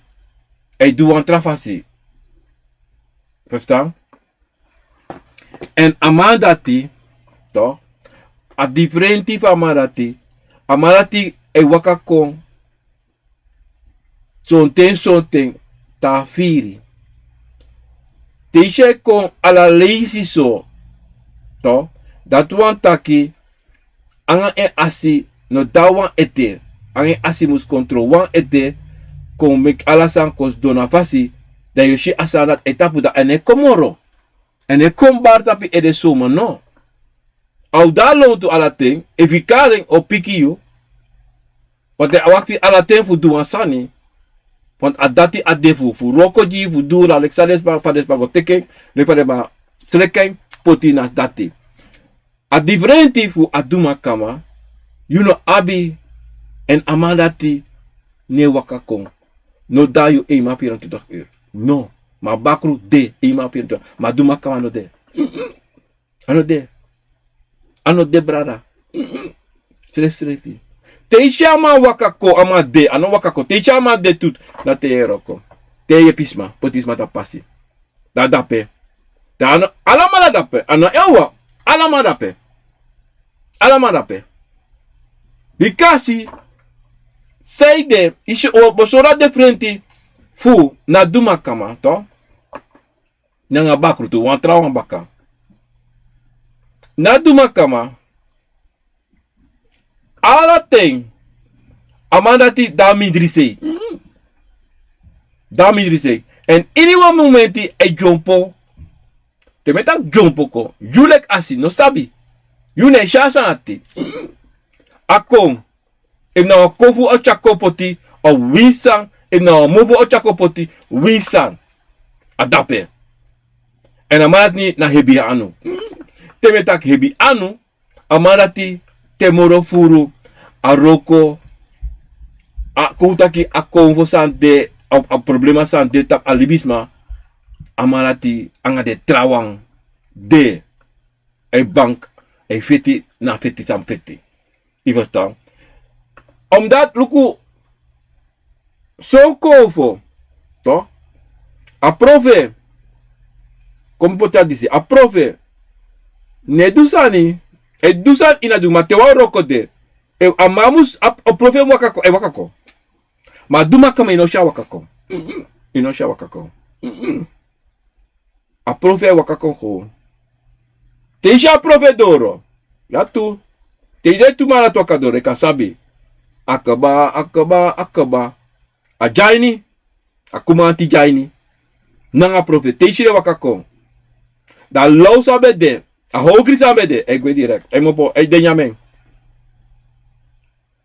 hij doe een trafasi. Verstaan? En amandati toch? A differenti van amandati e waka kon something ta firi. Teisha kon ala lazy so. To, dat wan taki anga e asi no da wan ete. Anga asi mus control wan ete kon mek alasan kos dona fasi da yoshi asanat etapu da ene komoro. Ene kombar tapi ede soma no. Au da lontu ala ting, efikaren o piki you. Want wakti ala ting fu duan sani. Want adati adefu fu rokoji fu du la Alexandres pades pa go teken, le pade ba sreken poti na dati. A differenti fu aduma kama, you know abi en amadati ne wakakong. No da you e ma piran tutak ur. No, ma bakru de e ma piran tutak. Ma duma kama no de. Ano de. Ano de brada. Srefi. Teisha ma wakako ama de. Ano wakako. Teisha ma de tut. Na te eroko. Te ye pisma. Potisma ta pasi. Da dape. Da ano. Alama da dape. Ano ewa. Alama dape. Alama dape. Bikasi. Say de. Ishi o bosora de frenti. Fu. Na duma kama. To. Nanga bakru tu. Wan trawan baka. Na duma kama. Ala ting. Amandati da midrisei. Da midrisei. En iniwa momenti e jompo. Te metak jompo ko. Yulek asi no sabi. Yune shasa ati. Akong. If na wakofu o chakopoti. O winsang. If na wamovu o chakopoti. Winsang. Adape. En amandati na hebi anu. Te metak hebi anu. Amandati. Temoro furu. Aroko. A koutaki a konvo san de. A problema san de tap alibisma. Amarati anga de trawang. De. E bank. E feti na feti sam feti. I verstaan. Omdat luku. So konvo. To. A prove. Como pota disi. A prove. Ne dusani. E dusan inadu ma te wa roko de. E amamus a prove wakako. E wakako. Ma duma kama inosha wakako. Inosha wakako. A prove wakako ho. Teisha prove doro. Ya tu. Teide tu mara toka doro. Eka sabi. Akaba. A jaini. Akuma anti jaini. Nanga prove. Teisha wakako. Da low sabe de. A hogri sabe de. Egwe direct. Emopo. E denyameng.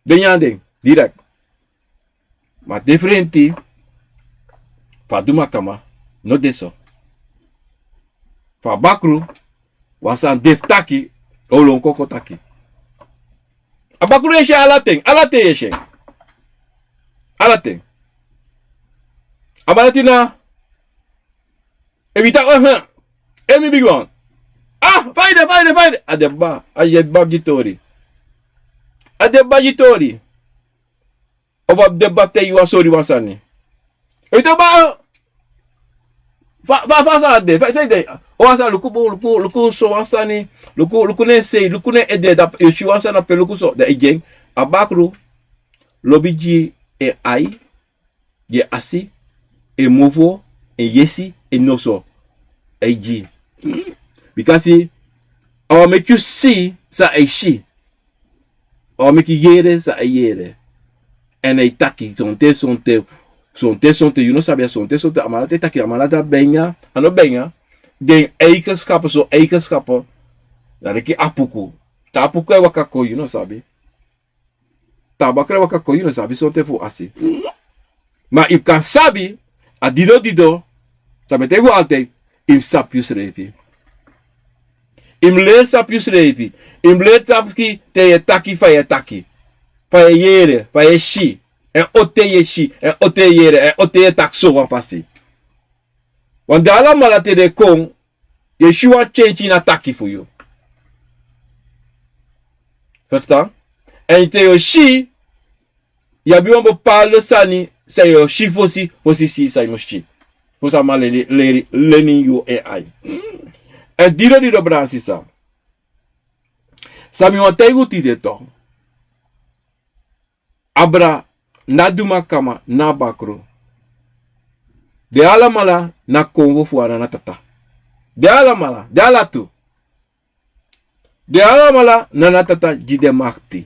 Denyandeng. Direct. Ma differenti. Fa duma kama. No deso. Fa bakru. Wasan def taki. Olon koko taki. A bakru yeshe alateng. Alate yeshe. Alateng. Abalatina. Evita. Emi big one. Ah, fine. Adeba. Ayedba gitori. Adeba gitori. Oba deba te yuwa sori wasani. Ito ba? Fa sa de. Fa de. Wasa luku so wasani. Luku ne sei. Luku ne ede da yoshi wasana pe luku so. Da igen. Abakru. Lobiji e ai. Ye asi. E movo. E yesi. E noso. E ji. Because I will make you see sa a she. I will make you yere sa a yere. And a taki sonte. You know sabia sonte. Amalate taki amalata benya. Ano benya. Den eikeskappen so eikeskappen. Dan ik apuku. Ta apuku e wakako you know sabi. Ta bakre wakako you know sabi sonte fu asi. Maar ik kan sabi. A dido. Sabi tego altijd. Im sapius revi. Im leer sapius revi. Im leer tapski te ye taki fa ye taki. Fa ye yere. Fa ye shi. En ote ye shi. En ote yere. En ote ye takso wan pasi. Want de allemaal te de kong. Yeshua change na taki voor you. Verstaan? En te yo shi. Ya bi wan bepaalde sani. Say yo shi fosi. Fosi shi say mo shi. Fosa ma learning you AI. En dido bransi sa. Sami wan tegu ti de to. abra na duma kama na bakro. De alamala na konvo fuana na tata. De alamala, de alatu. De alamala na na tata jide makti.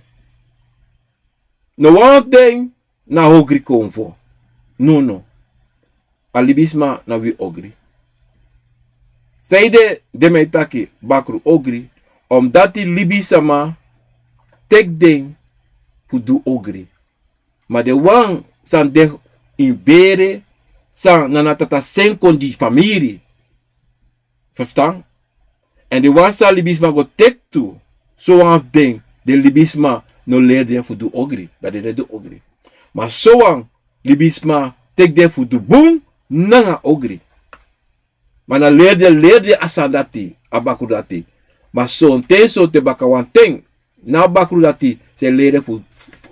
No one thing na ogri konvo. No. Alibisma na wi ogri. Seide de meitaki bakru ogri. Omdat libisama tek ding fu du ogri. Maar de wang san de in bere san nanatata sen kon die familie. Verstaan? En de wang san libisma go tek tu. Zo af ding de libisma no leerde fu du ogri. Dat de du ogri. Maar zo wang libisma tek de fu du boom nanga ogri. Maar na leerde asandati abakudati. Maar zo'n teso te bakawanteng na bakudati se leerde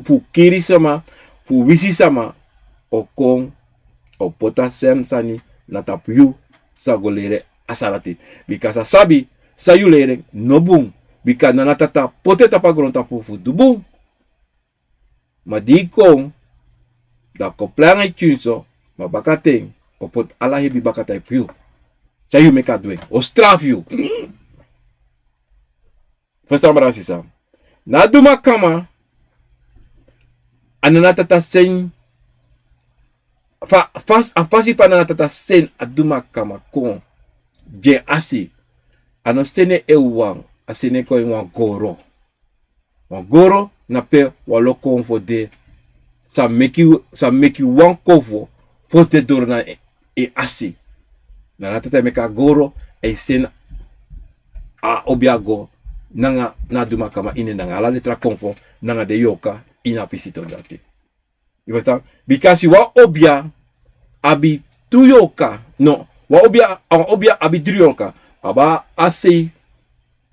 fu kiri sama fu wisi sama o kong o pota sem sani na tapu sa go leerde asandati. Because sabi sa yu leerde no boom. Because na natata pote tapagron tapu fu du boom. Maar die kong da koplang ay chunso ma bakateng o pot alahi bi bakatay piu. Sa yu meka dweng. O straf yu. Verstaan maar als je na duma kama ananatata sen afasi pa ananatata sen aduma kama kon je asi ano sene ewang asene ko wan goro na pe walo kon fo de sa make you wan kovo fo de dor na e asi na natata meka goro e sen a obiago nanga na duma kama ine nanga ala letra konfo nanga de yoka ina pisito dati. You understand? Because wa obia abi tu yoka no wa obia abi dri yoka aba asi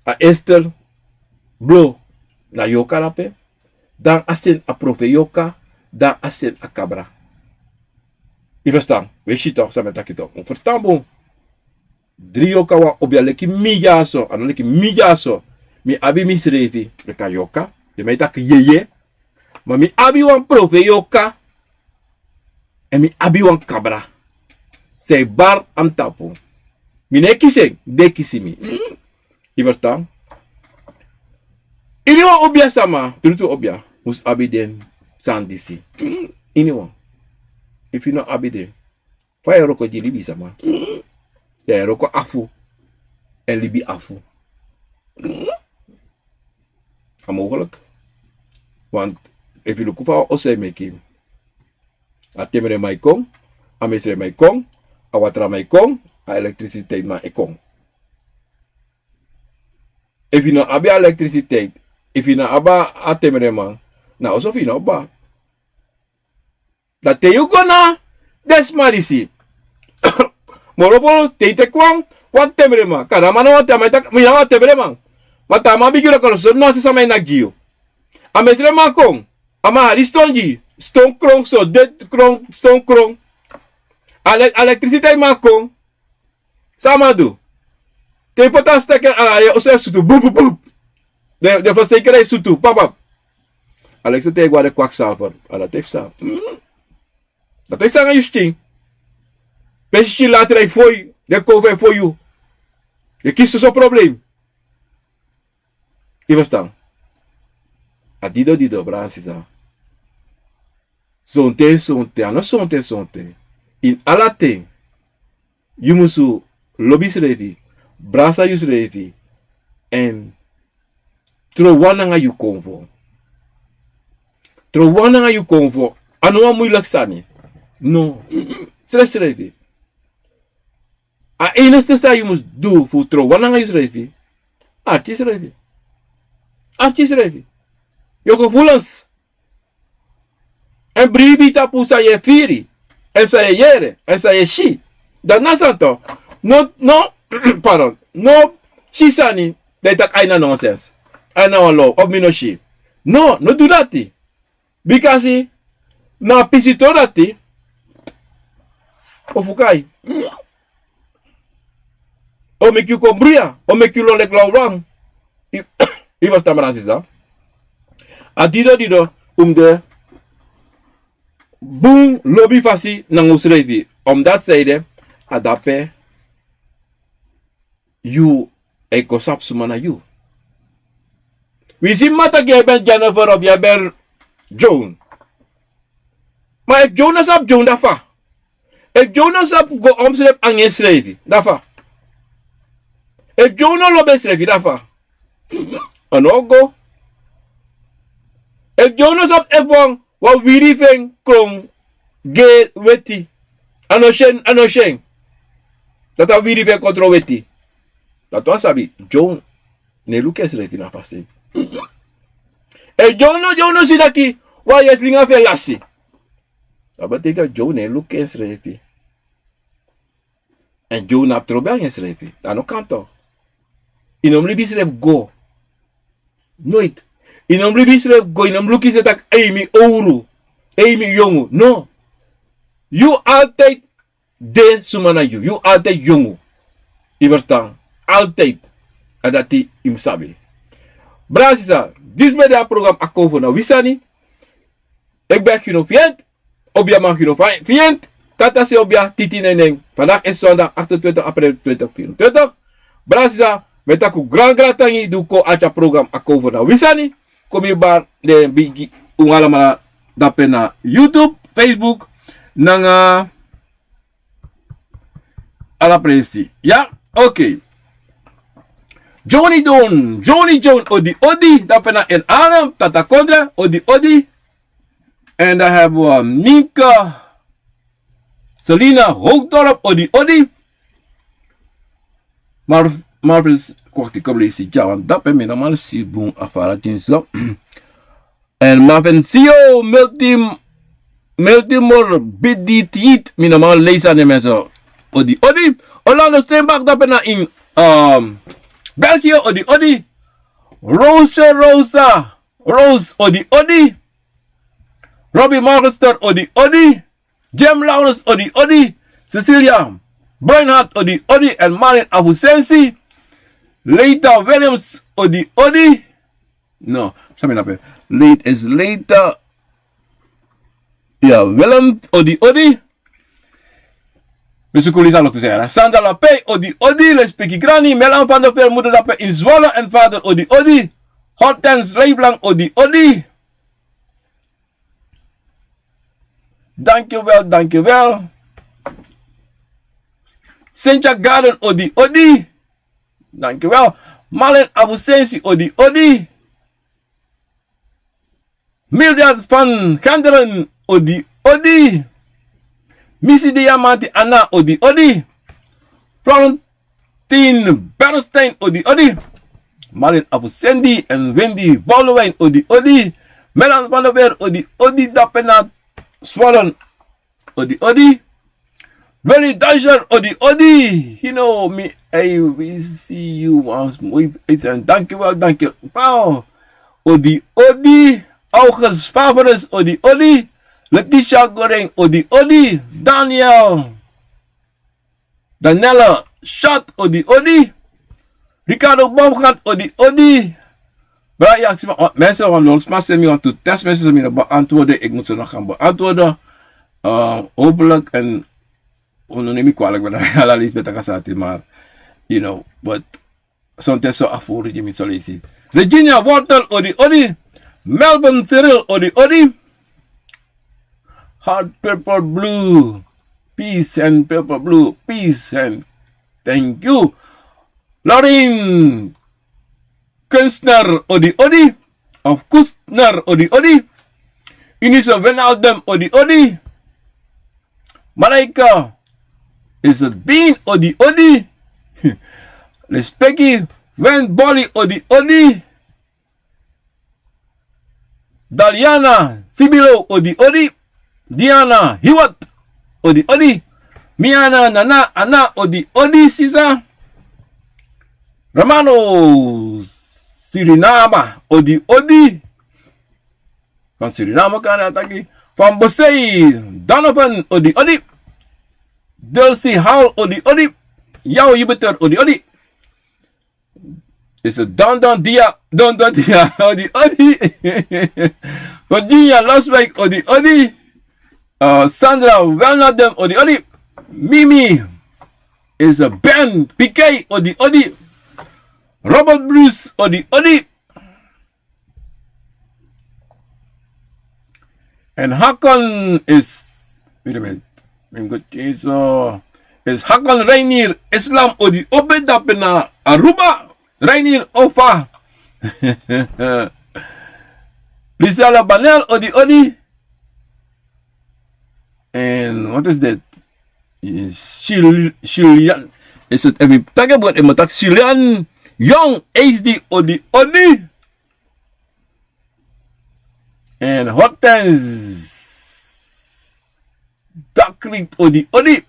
a Esther bro na yoka lape dan asen a profe yoka dan asen a cabra. You understand? We shito sa metakito. Verstaan bon? Dri yoka wa obia leki mijaso ano leki mijaso mi abi misrefi leka yoka de meita ke yeye ma mi abi wan profe yoka en mi abi wan cabra se bar am tapu mi ne kise de kisimi i verstaan ini wan obia sama turutu obia mus abi den sandisi ini wan if you know abi den fa roko di libi sama de roko afu en libi afu mogelijk. Want if you look for ose making. A temere mai kong, a mesre mai kong, a watra mai kong, a elektriciteit mai kong. If you know abi elektriciteit, if you know aba a temere man, na also fi no ba. Dat te you gonna desmarisi. Morofolo te te kwang, wat temere man, kada mano wat tamata, mi na temere man. Mata ma bigura kalo so no se sama inagio. A mesre ma kong. Ama ristonji. Stone krong so dead krong stone krong. Electricity ma kong. Samadu. Te pota stekker ala o se sutu boop boop boop. De verzekering sutu pap. Alexa te gwa de kwakzalver. Ala te sa. Dat is aan justing. Pesje later hij voor je. De cover voor je. Je kiest zo'n probleem. Je verstaan? Adido, Bransisa. Zonte, ano zonte. In alate, you musu lobby's revi, brasa yus revi, en trowana nga you convo. Trowana nga you convo, ano moeilijk sani. No, stress revi. A enigste sta you must do voor trowana nga yus revi, artis revi. Artis revi. Je gevoelens. En bribi tapu sa je firi. En sa je yere. En sa je shi. Dan nasanto. No, pardon. No, shisani. They tak aina nonsense. Aina walo. Of me no shi. No do that. Because na pisito that. Ofukai. O make you kombria. O make you lolek lawang. I was tamarasisa. Adido, de boom lobby fasi nang usrevi. Omdat zeide, adape, you ekosap sumana you. We zien mata jij bent Jennifer of jij bent Joan. Maar if Jonas up Joan dafa. If Jonas up go omschrijf aan je schrijven, dafa. If Jonas lobe schrijven, dafa. En ook go. If Jonas up even wat wiriving krom ge weti. Anoshen. Dat a wiriving kontro weti. Dat was sabi Joan ne luke schrijven na pasi. If Jonas zie daki wa je slinga fe lassi. Dat betekent Joan ne luke schrijven. En Joan heb trouwens geschreven. Dat kan toch. In een liefde schrijf go. Nooit. In een liefde schrijf go. In een liefde schrijf Amy ouro. Amy jongen. No. You altijd de sumana you. You altijd jongen. Je verstaan. Altijd. En dat die im sabi. Brasisa. Dit is het programma Akko na Wisani. Ik ben Ginofiënt. Obja man Ginofiënt. Tata se obja titi neneng. Vandaag is zondag 28 april 2024. Brasisa, met aku grand tangi du ko acha program Akko na Wisani. Kom je bar de bigi ungalamana dape na YouTube, Facebook, nanga ala presi. Ja, oké. Johnny John, odi, dape na en Adam, Tata Kondra, odi. En dan hebben we Ninka. Selina Hoogdorp, odi. Marvel's kwakti kablesi jawan dape me normal si boom afara tinso. En Marvin Sio Multimore bidi tiit mi normal leisa ne menso. Odi. Orlando Steenbach dape na in België, odi. Rose, odi. Robbie Morgenstern, odi. Jem Laurens, odi. Cecilia Bernhardt, odi. En Marin Abusensi. Leita Williams, odi. No, sabi na pe. Late is later. Ja, Willem, odi. Mr. Kulisa nog te zeggen. Sandra Lapé, odi. Lespeki Grani. Melan van der Ver, moeder Lapé in Zwolle. En vader, odi. Hortens Rijblang, odi. Dankjewel. Cynthia Garden, odi. Dankjewel. Malen Abusensi, odi. Mildred van Genderen, odi. Missy Diamanti Anna, odi. Florentine Bernstein, odi. Malen Abusendi en Wendy Boulewijn, odi. Melan van der Weer, odi. Dapenat Swollen, odi. Willie Dodger, odi. You know me, we see you once more. And thank you. Wow. Odi. August Favoris, odi. Letitia Goreng, odi. Daniela Shot, odi. Ricardo Baumgart, odi. Brian, mensen van ons maar me aan te test mensen me beantwoorden. Ik moet ze nog gaan beantwoorden. Hopelijk en neem ik kwalijk ben er iets met de kasati, maar you know, but soms zo afvoeren je niet zo lezen. Virginia Wortel, odi. Melbourne Cyril, odi. Heart Purple Blue, peace and purple blue, peace and thank you. Lauren Kunstner, odi. Of Kustner, odi. Inisa Wijnaldum, odi. Malaika is het Bean, odi. Respectie, Wen Bolly, odi. Daliana Sibilo, odi. Diana Hiwat, odi. Miana Nana Anna, odi. Sisa Romano Suriname, odi. Van Suriname kan het aquí. Van Bosei Donovan, odi. Dulcie Hall, odi. Jouw Jupiter, odi. Is het Don Dia, odi. Virginia Loswijk, odi. Sandra Welnadem Odi Odi. Mimi is a Ben PK Odi Odi. Robert Bruce Odi Odi. And Hakon is, wait a minute, I'm good. Is Hakon Rainier Islam Odi Obedapena Aruba Rainier Ofa. Rizala Banel Odi Odi. And what is that? Shilian. Is it every tag about Ematak Shilian Young HD Odi Odi. And Hortense Dakrit Odi Odi.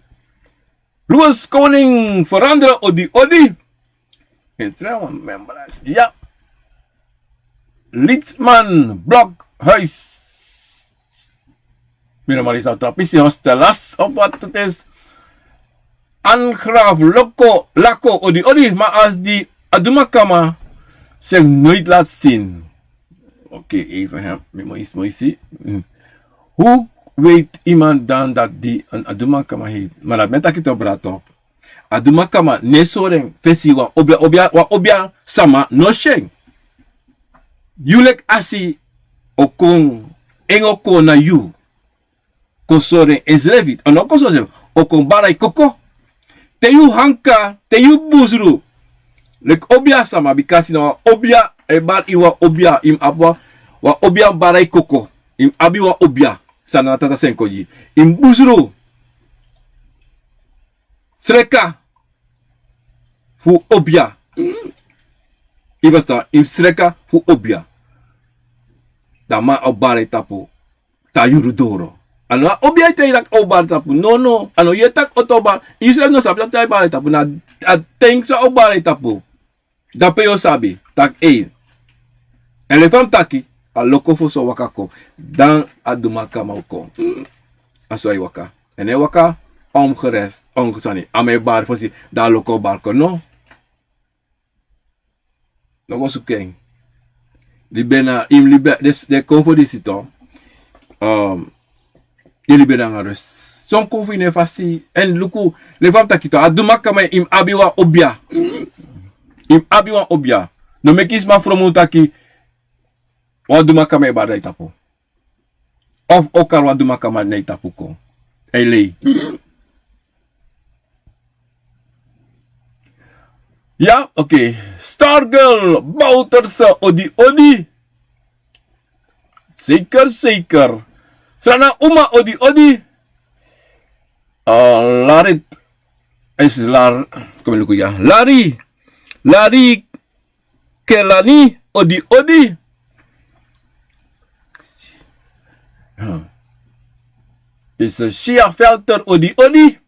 Louis Koning Farandra Odi Odi. And Trevor members. Yeah. Litzman Block Huis. Minamalis na trapisi hostelas of what it is. Angraf Lako Odi Odi. Maas di Adumakama. Zeg nooit laat zien. Oké, even hem. Mooi. Hoe weet iemand dan dat die een Adumakama heeft? Maar dat met ik het brato. Adumakama nesoreng fesi wa obia sama no sheng. Yulek asi okong engoko na yu. Kosore ezrevit. Ano kosore okong barai koko. Te yu hanka, te yu buzru. Lek obia sama bikasi na wa obia ebar iwa obia im abwa wa obia barai koko. Im abi wa obia. Sana tata senkoji. Im buzru. Sreka. Fu obia. Ibasta im sreka fu obia. Dama obare tapu. Ta yurudoro. Ano obia ite irak obare tapu. No. Ano yetak otoba. Israel no sabi ta obare tapu na ateng sa obare tapu. Dape yo sabi. Tak elefant taki. Aloko fu so wakako. Dan adumaka mauko. Aso ay waka. Ene waka. Omgeres. Omgesani. Ame bar fosi. Da loko barko no. No go sukeng. Libena im libe de konfo di sito. Libena ngares. Son konfo ne fasi en luku le fam takito adumaka me im abiwa obia. Im abiwa obia. No mekisma from taki wadumaka me badai tapo. Of okar wadumaka ma nei tapu ko. Elei. Ja, oké. Stargirl, Bouterse, Odi. Zeker. Sana Uma, Odi. Larit. Is kom luku ya. Lari Kelani, Odi. Is een Shia Velter, Odi.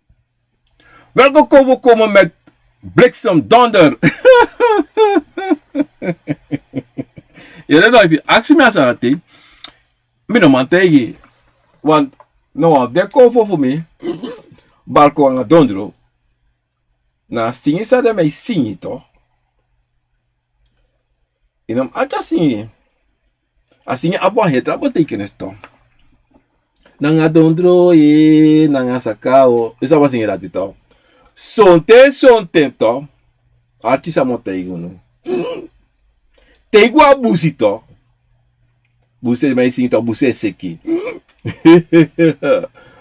Welke komen met bliksem donder. Je weet nog even, actie me aan het ding. Ik ben tegen. Want, nou, dat komt voor mij. Balkon aan dondero. Nou, zingen ze dat mij zingen toch? En dan aja zingen. Als zingen apa het dat betekenis toch? Nanga dondero ye, nanga sakao. Is dat wat zingen dat toch? Sonte to. Artisa mo teigo no. Teigo abusi to. Buse mai sing to buse seki.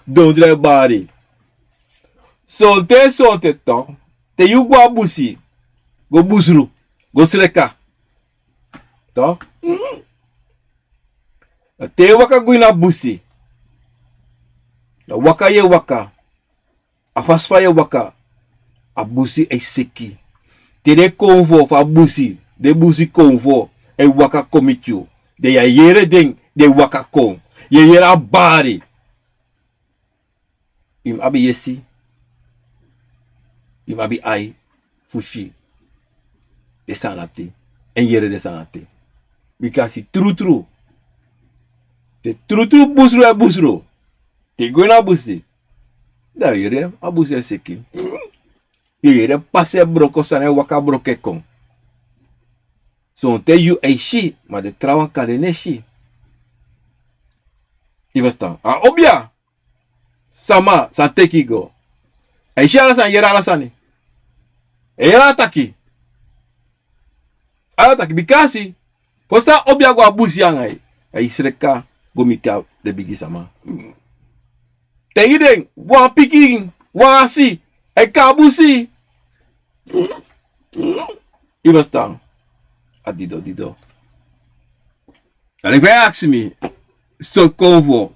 Don't dry body. Sonte to. Teigo abusi. Go busru. Go sreka. To. Te waka guina busi. Waka ye waka. Afasfa ye waka. Abusi e seki. Tere konvo fa abusi. De busi konvo. E waka komitio. De ya yere ding. De waka kon. Ye yere abari. Im abi yesi. Im abi ai. Fushi. De sanate. En yere de sanate. Because true. De true busro e busro. Te go na busi. Da yere abusi e seki. Yere passe broko sane waka broke kon. So te yu e shi, maar de trouwen kan ne shi. Je verstaan? Obia. sama sa teki go. Aisha alasan yera alasani. Era ataki. Ataki bikasi. Posa obia go abusi yangai. Aisreka gomita de bigi sama. Tegideng wa piking wa asi. Kabusi. Ibastang. Adido. En ik ask me, zo kovo.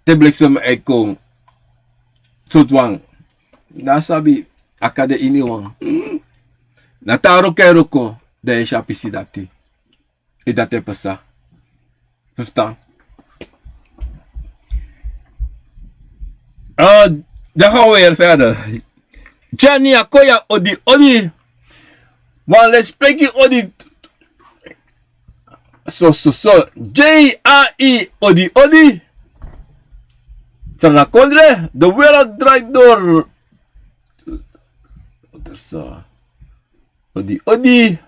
Te bliksem kom. Zo twang. Nasabi, akade ini wang. Nataro kero ko, de shapisi dati. E date pasa. Verstaan? Dan gaan we weer verder. Jenny Akoya odi. Maar let's spreken odi. So. J-A-I odi. Sana kondre. De wereld draait door. Wat is dat? Odi.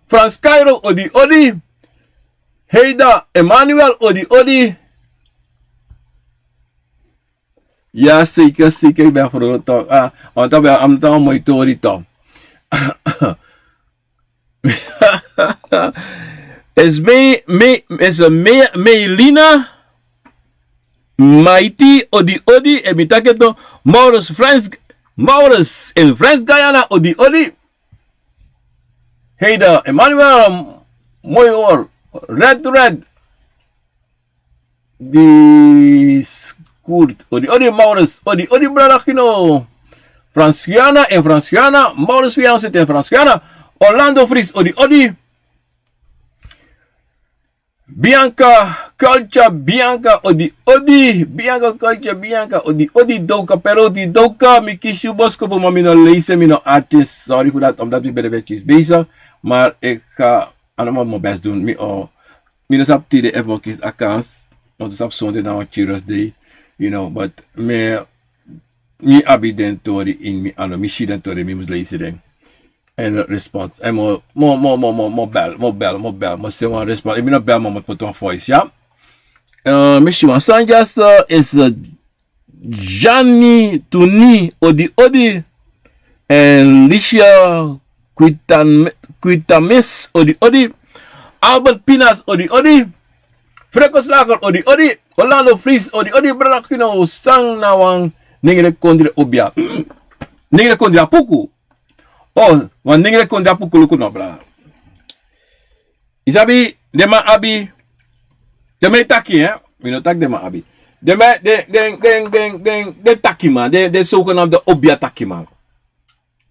Frans Cairo odi. Heida Emmanuel odi. Ja, zeker. Ik ben voor het toch. Want dan ben ik dan mooi tori toch. Is Melina Maiti odi. En mi taketo Maurus in Frans Guyana odi. Heida Emmanuel mooi hoor. Red. Die Kurt, odi Maurus, odi Bradachino, Franciana en Franciana, Maurus Fiancé en Franciana, Orlando Fries, odi, Bianca Culture, Bianca, odi, Bianca Culture, Bianca, odi, Doka, Perotti, Doka, Mikishu Bosco, maar mino lezen, mino artist, sorry voor dat, omdat ik bij de wetjes bezig, maar ik ga allemaal mijn best doen, mino sap tide even kies accounts, want sap zonde nou Cheers Day. You know, but me abiden tori in mi mi shiden tori mi musleisi ding. En response. En mo bel. Mo se wan response. Ik ben not bel, maar mo put on voice, ja. Mishi wan sanjas is Gianni Tuni odi. En Licia Quitamis odi. Albert Pinas odi. Frekos Lager odi. Orlando Fries odi Bradachino sang na wang ningere kondre obia. Ningere kondre apuku. Wan ningere kondre apuku luku no bra. Isabi dema abi. Dema taki we tak dema abi. Dema de taki man. De zogenaamde obia taki man.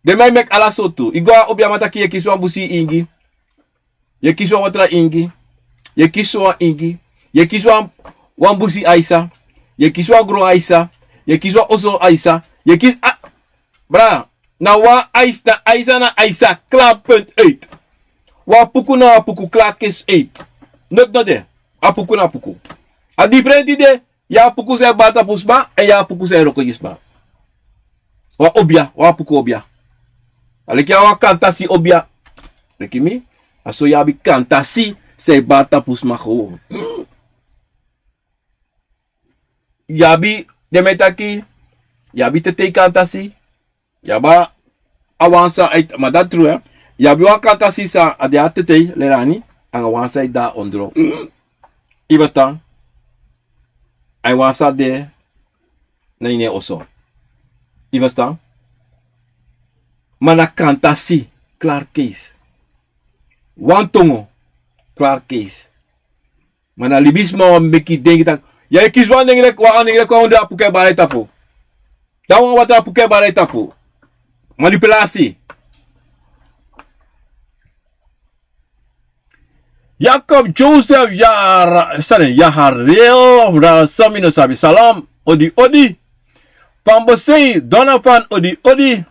Dema mek ala sotu. Igwa obia mataki ye kiswa busi ingi. Ye kiswa watra ingi. Ye kiswa Wambusi Aisa, je kiswa gro Aisa, je kiswa oso Aisa, je kis bra, na wa Aisa na Aisa, klaar punt uit. Wa puku na puku, klaar kis uit. Not de, apuku na puku. A different idee, ya puku se bata pusba, en ya puku se roko yisba. Wa puku obia. Aleki wa kantasi obia. Rekimi, aso ya bi kantasi se bata pusma gewoon. Yabi demetaki, yabi te kantasi, yaba awansa uit, maar dat true yabi wa kantasi sa ade te lerani, ang awansa da ondro. Ibastan, ay wansa de na ine oso. Ibastan, mana kantasi, klaar case. Wantongo, klaar case. Mana libismo meki dengi tak. Ya kies wan ding kwa onda apuke bare tapu. Dawan wat apuke bare tapu. Manipulasi. Jacob Joseph Yaharel Samino Sabi Salam odi. Pambosei Donovan odi.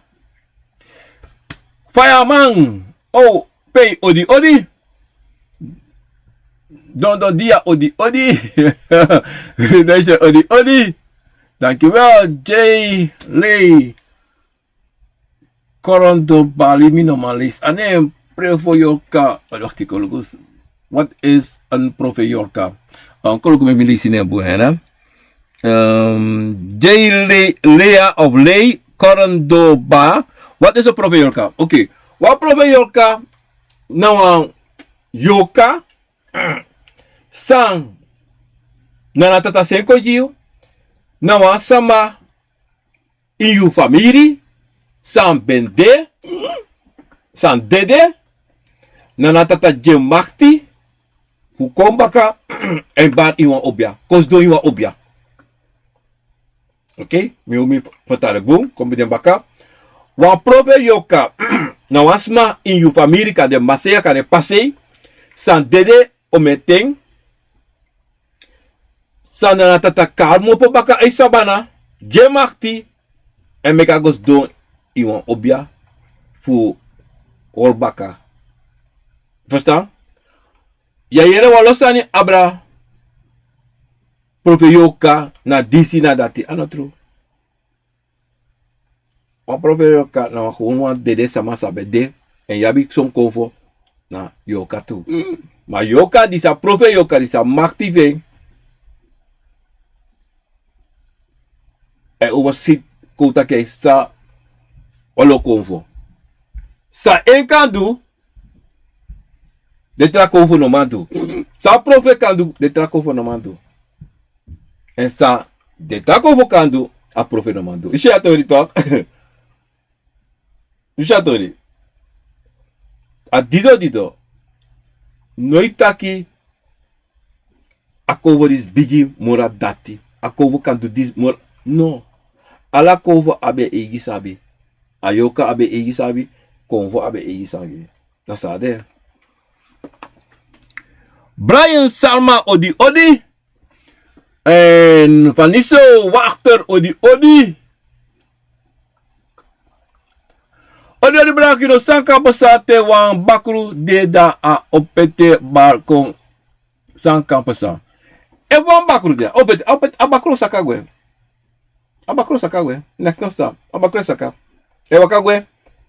Fireman pay odi. Don dia odi. Deze odi. Dankjewel J. Lee. Coronto Bali minomalist. Ane prefoyorka. Wacht ik. What is een profeyorka? Koloku me milisi ne buhena. Lea of Lei Corandoba. Wat is een profeyorka? Oké. Wat profeyorka? Nou, yoka. Sang. Nana tata senko jiu. Nou, sama. In uw familie. San bende. San dede. Nana tata jemakti. Fukombaka. En baat iwan obia. Kosdo iwan obia. Oké, mi vertalen boom, kom bij de baka. Wan profe yoka, na wasma in je familie kan de masea kan de passe, san dede ometeng, san na tata kalmo po baka ay sabana, gemakti, en meka gos don iwan obia, fu ol baka. Verstaan? Ya yere walosani abra, profe yoka na disi na dati anotru. Wa profe yoka na wa gewoon dede sama sabe de en yabi som konvo na yoka tu. Ma yoka disa profe yoka disa maktive. E oversit kota ke sa olo konvo. Sa enkandu de tra konvo no mandu. Sa profe kandu de tra konvo no mandu. En sta de tra konvo kandu a profe no mandu. Ishe atori talk. Ishatori. A dido. Noitaki. Akovo dis bigi mora dati. Akovo kan do dis mora. No. Ala kovo abe egi sabi. Ayoka abe egi sabi. Konvo abe egi sabi. Nasade. Brian Salma odi. En Vaniso Wachter odi. Odi brakino sanka pasate wan bakru deda a opete balkon sanka pasa. E wan bakru de opete abakru sakagwe. Abakru sakagwe. Next no stop. Abakru saka. E wakagwe.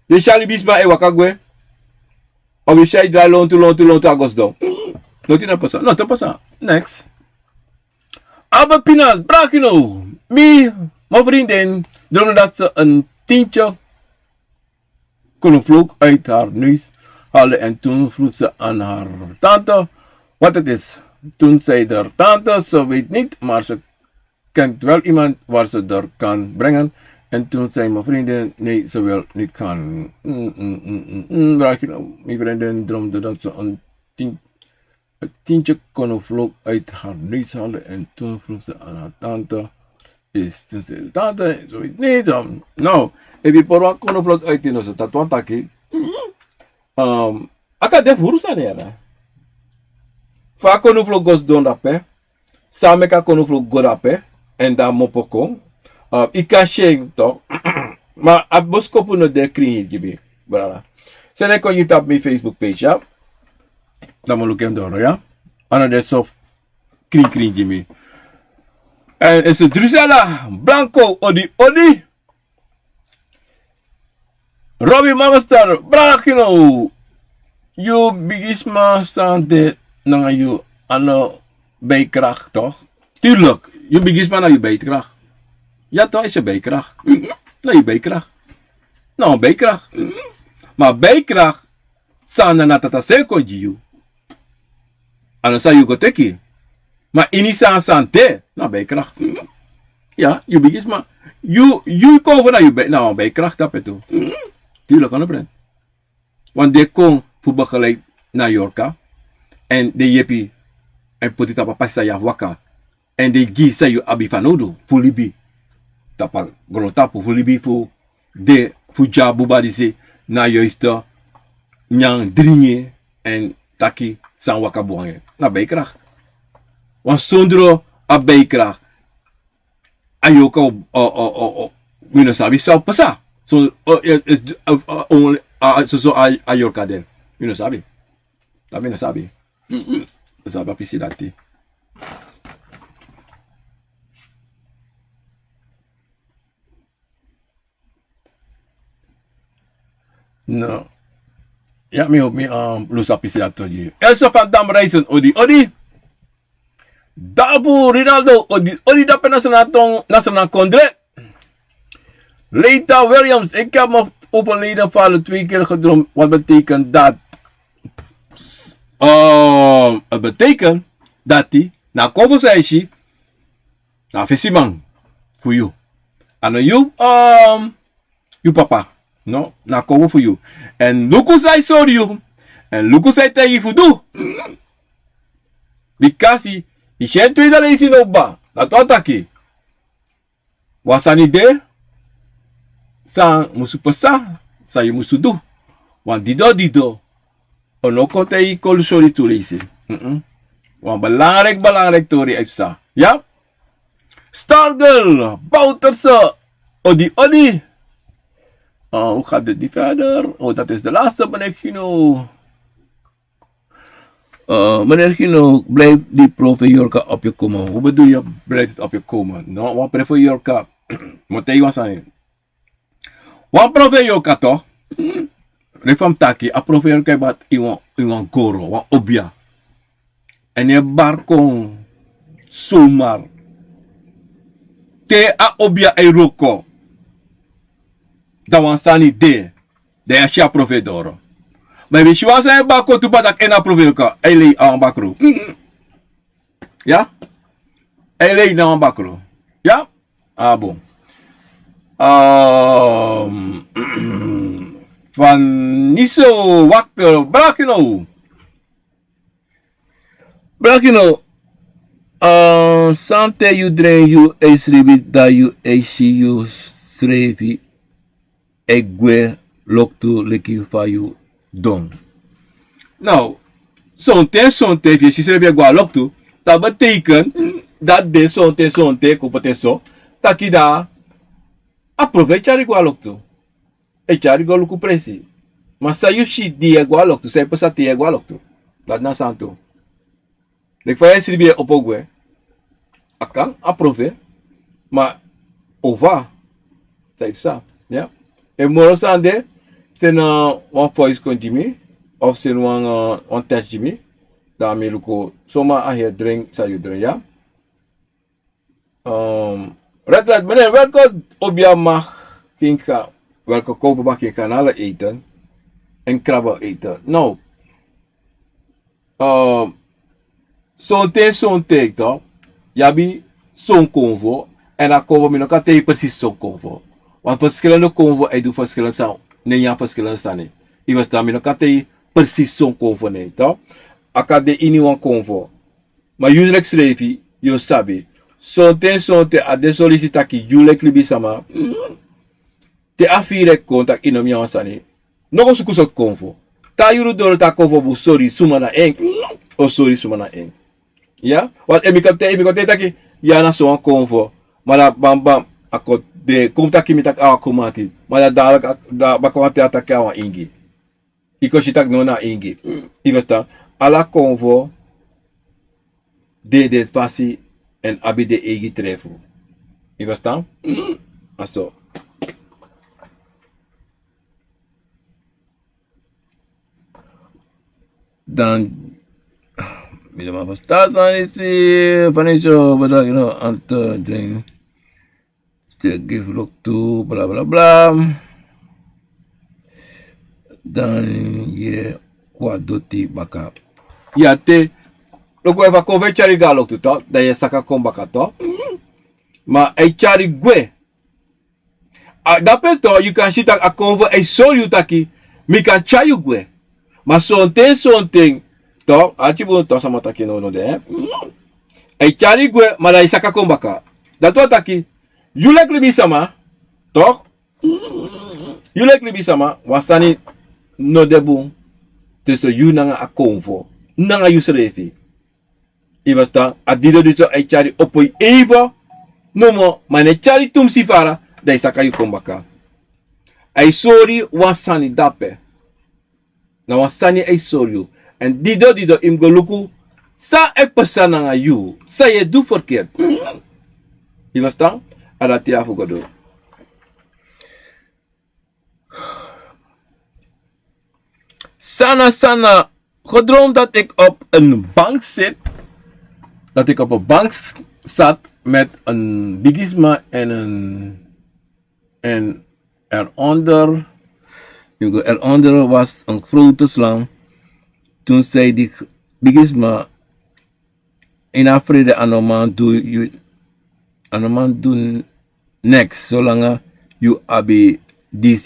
De shali bisma e wakagwe. Obi shai dra lontu agos do. Notina pasa. No te pasa. Next. Albert Pinas brakino. Mijn vriendin droomde dat ze een tientje kon vloek uit haar neus halen en toen vroeg ze aan haar tante wat het is. Toen zei de tante, ze weet niet, maar ze kent wel iemand waar ze er kan brengen. En toen zei mijn vriendin, nee, ze wil niet gaan. Mijn vriendin droomde dat ze een tientje kon vloek uit haar neus halen en toen vroeg ze aan haar tante. Toen zei de tante, ze weet niet. Nou, if je por kon vlog uit in onze tatuan taki. Aka def urusan ya. Fa kon vlog gos don dape. Same ka kon vlog go dape en da mopoko. Ika sheng to. Ma aboskopu no de kring gibi. Brala. Sene kon you tap mi Facebook page ya. Da mo lukem do ya. Ana de so kring gibi. En is het Drusella Blanco odi. Robbie Mamastar, Brakino, you bigisma staan de na you ano bijkracht toch? Tuurlijk, je bigisma na je bijkracht. Ja toch, is je bijkracht. Nou je bijkracht. Nou bijkracht. Maar bijkracht staan na tata seko jiu. Ano sa you go teki. Maar inisa sante na bijkracht. Ja, je bigisma. You koven na je bij, nou bijkracht dat het toe. Tuurlijk kan het. Want de kon voor begeleid naar Yorka. En de jepi en potita papa saya waka. En de gi sa you abi fanodo voor libi. Tapa grotapo voor libi voor de voor jabu badise na juiste nyang dringe en taki san waka boange. Na bijkracht. Want zonder a bijkracht ayoka minus abi zou pasa. So only so ayorka de. You know sabi. Sabi no sabi. Sabi pisi dati. No. Ja, me hoop me lusa pisi dati. Elsa van Dam Reisen odi. Daarvoor Rinaldo, odi dat national kondre. Leita Williams, ik heb me overleden vader 2 keer gedroomd. Wat betekent dat? Het betekent dat hij, na kovo zei hij, na visimang, voor jou. En you papa, no, na kovo voor jou. En Luku zei sorry you. En Luku zei tegen je voor doe. Because hij geen tweede lezen op ba. Dat wat taki. Was aan idee? Sa musu pesa, sa je musu doen. Want dido, ono konte yi kol sorry to lezen. Want belangrijk tori efsa. Ja? Stargirl, Bouterse, odi. Hoe gaat dit verder? Oh, dat is de laatste, meneer Gino. Meneer Gino, blijf die profesorka op je komen. Hoe bedoel je blijft het op je komen? No, wat profesorka? Moet je wat zeggen? Wat profesorka toch? Refam taki, a profesorka wat iwan goro, wat obia. En je barkon zomaar. Te a obia e roko. Dat was dan niet de. De is ja profedoro. Maar wie was hij bako tu badak ena profedoka. Ele aan bakro. Ja? Ele na aan bakro. Ja? Ah bon. Van Niso wakter Brakino. Sante you drain you esribit da you ACU strevi egwe loktu leki fa you don. Nou, sonte, je schreef je loktu, dat betekent dat de sonte, kopete so, takida, aprovechar loktu. Echar loktu presi. Maar sa you shit die loktu, sa pesa die loktu. Dat na santo. Lek fa schreef je opogwe. Akan, aprove, maar ova, sa ça, ja. En morosande, c'est un voice continue, of c'est un test Jimmy, daarmee luko, soma ahia drink, sa you drink, ja. Red, meneer, welke obja mag kinka, welke kopen mag je kanalen eten, en krabben eten? Nou, zo'n take toch? Jabi zo'n convo, en dan convo mi nog kan precies zo'n convo. Want verschillende convo, hij doet verschillende staan. Nee, ja, verschillende staan. Ik was daar, mi nog kan precies zo'n convo nee, toch? Aka de ini wan convo. Maar jullie schreef je sabi. Zo'n te a de sollicitaki jullie klibi sama. Te afire contact inom jou staan. Nog een soort convo. Ta jullie door ta convo bu sorry sumana eng. O sorry sumana eng. Ja? Want emikote taki yana zo'n convo. Maar dat bam akot de komtaki mitak awa komati. Maar dat da bakwante ataki awa ingi. Iko shitak nona ingi. Ivesta ala convo de fasi en abi de egi trefu. Ivesta? Aso. Dan bila verstaan is financial bedrag aan te drink. Give look to bla bla bla. Dan je kwadoti baka. Ja te loko eva kove chari galok tu to, da je saka kom baka to. Ma e chari gwe. Dape to you can shit a konvo e so you taki mi kan chayu gwe. Ma sonten to achibu to sama taki no de. E chari gwe ma da saka kom baka. Dat wat taki you like libi sama, toch? You like libi sama, wasani no debu. Tussen you nanga a konvo, nanga you srefi. Ibasta, adido diso ay chari opoi eva, no mo, mane chari tum sifara, dai saka you kombaka. Ay sorry, wasani dape. Na wasani ay sorry. En dido im go luku, sa e pesa nanga you, sa ye do verkeerd. Ibasta? Alatia Fugodo. Sana, gedroomd dat ik op een bank zit dat ik op een bank zat met een bigisma en eronder was een grote slang. Toen zei die bigisma, in Afrika anoman doe niks, zolang je abi DC.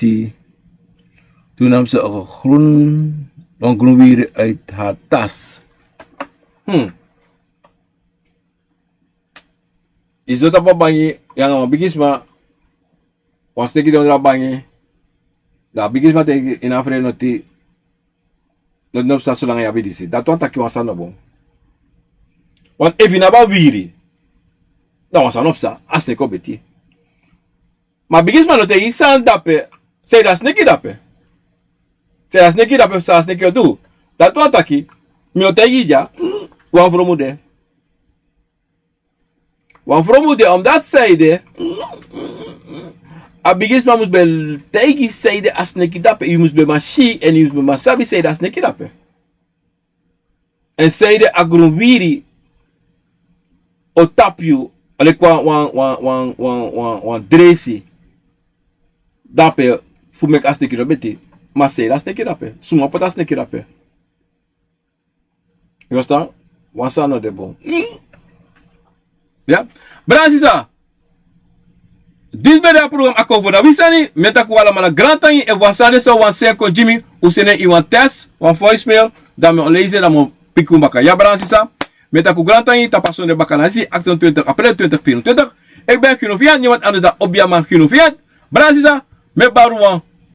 Toen nam ze een groen wier uit haar tas. Is dat apa bangi yang ama bigisma was teki don rabangi. Da bigisma teki in Afrika noti not sa zolang ya abi DC. Dat wat taki wasan bon. Want even about wiri. Dan was aan opsa, as ne ko beti. Maar bigisma no te isan dape, say das neki dape. Say das neki dape sa as neki do. Dat wat taki, mi o te ja, wan fromude. Wan fromude om dat zijde, a bigisma moet bel tegi zijde as neki dape. Je moet be ma shi en je moet be ma sabi zijde as neki dape. En zijde a grun wiri o tapju alek wan dresi dape fumek as neki robeti maar say as neki dape suma pot as neki dape you understand wan sa no de bon ja Bransisa dis be da program akovo da wisani meta ko wala mala grand tangi e wan sa de so wan se ko Jimmy usene I wan test wan voicemail da me lezen da mo pikumbaka ja Bransisa met aku grantangi ta passo de bakanasi 28 april 2024. Ik ben Gunoviat, niemand anders dan Obiaman Gunoviat. Brazisa, met Barouan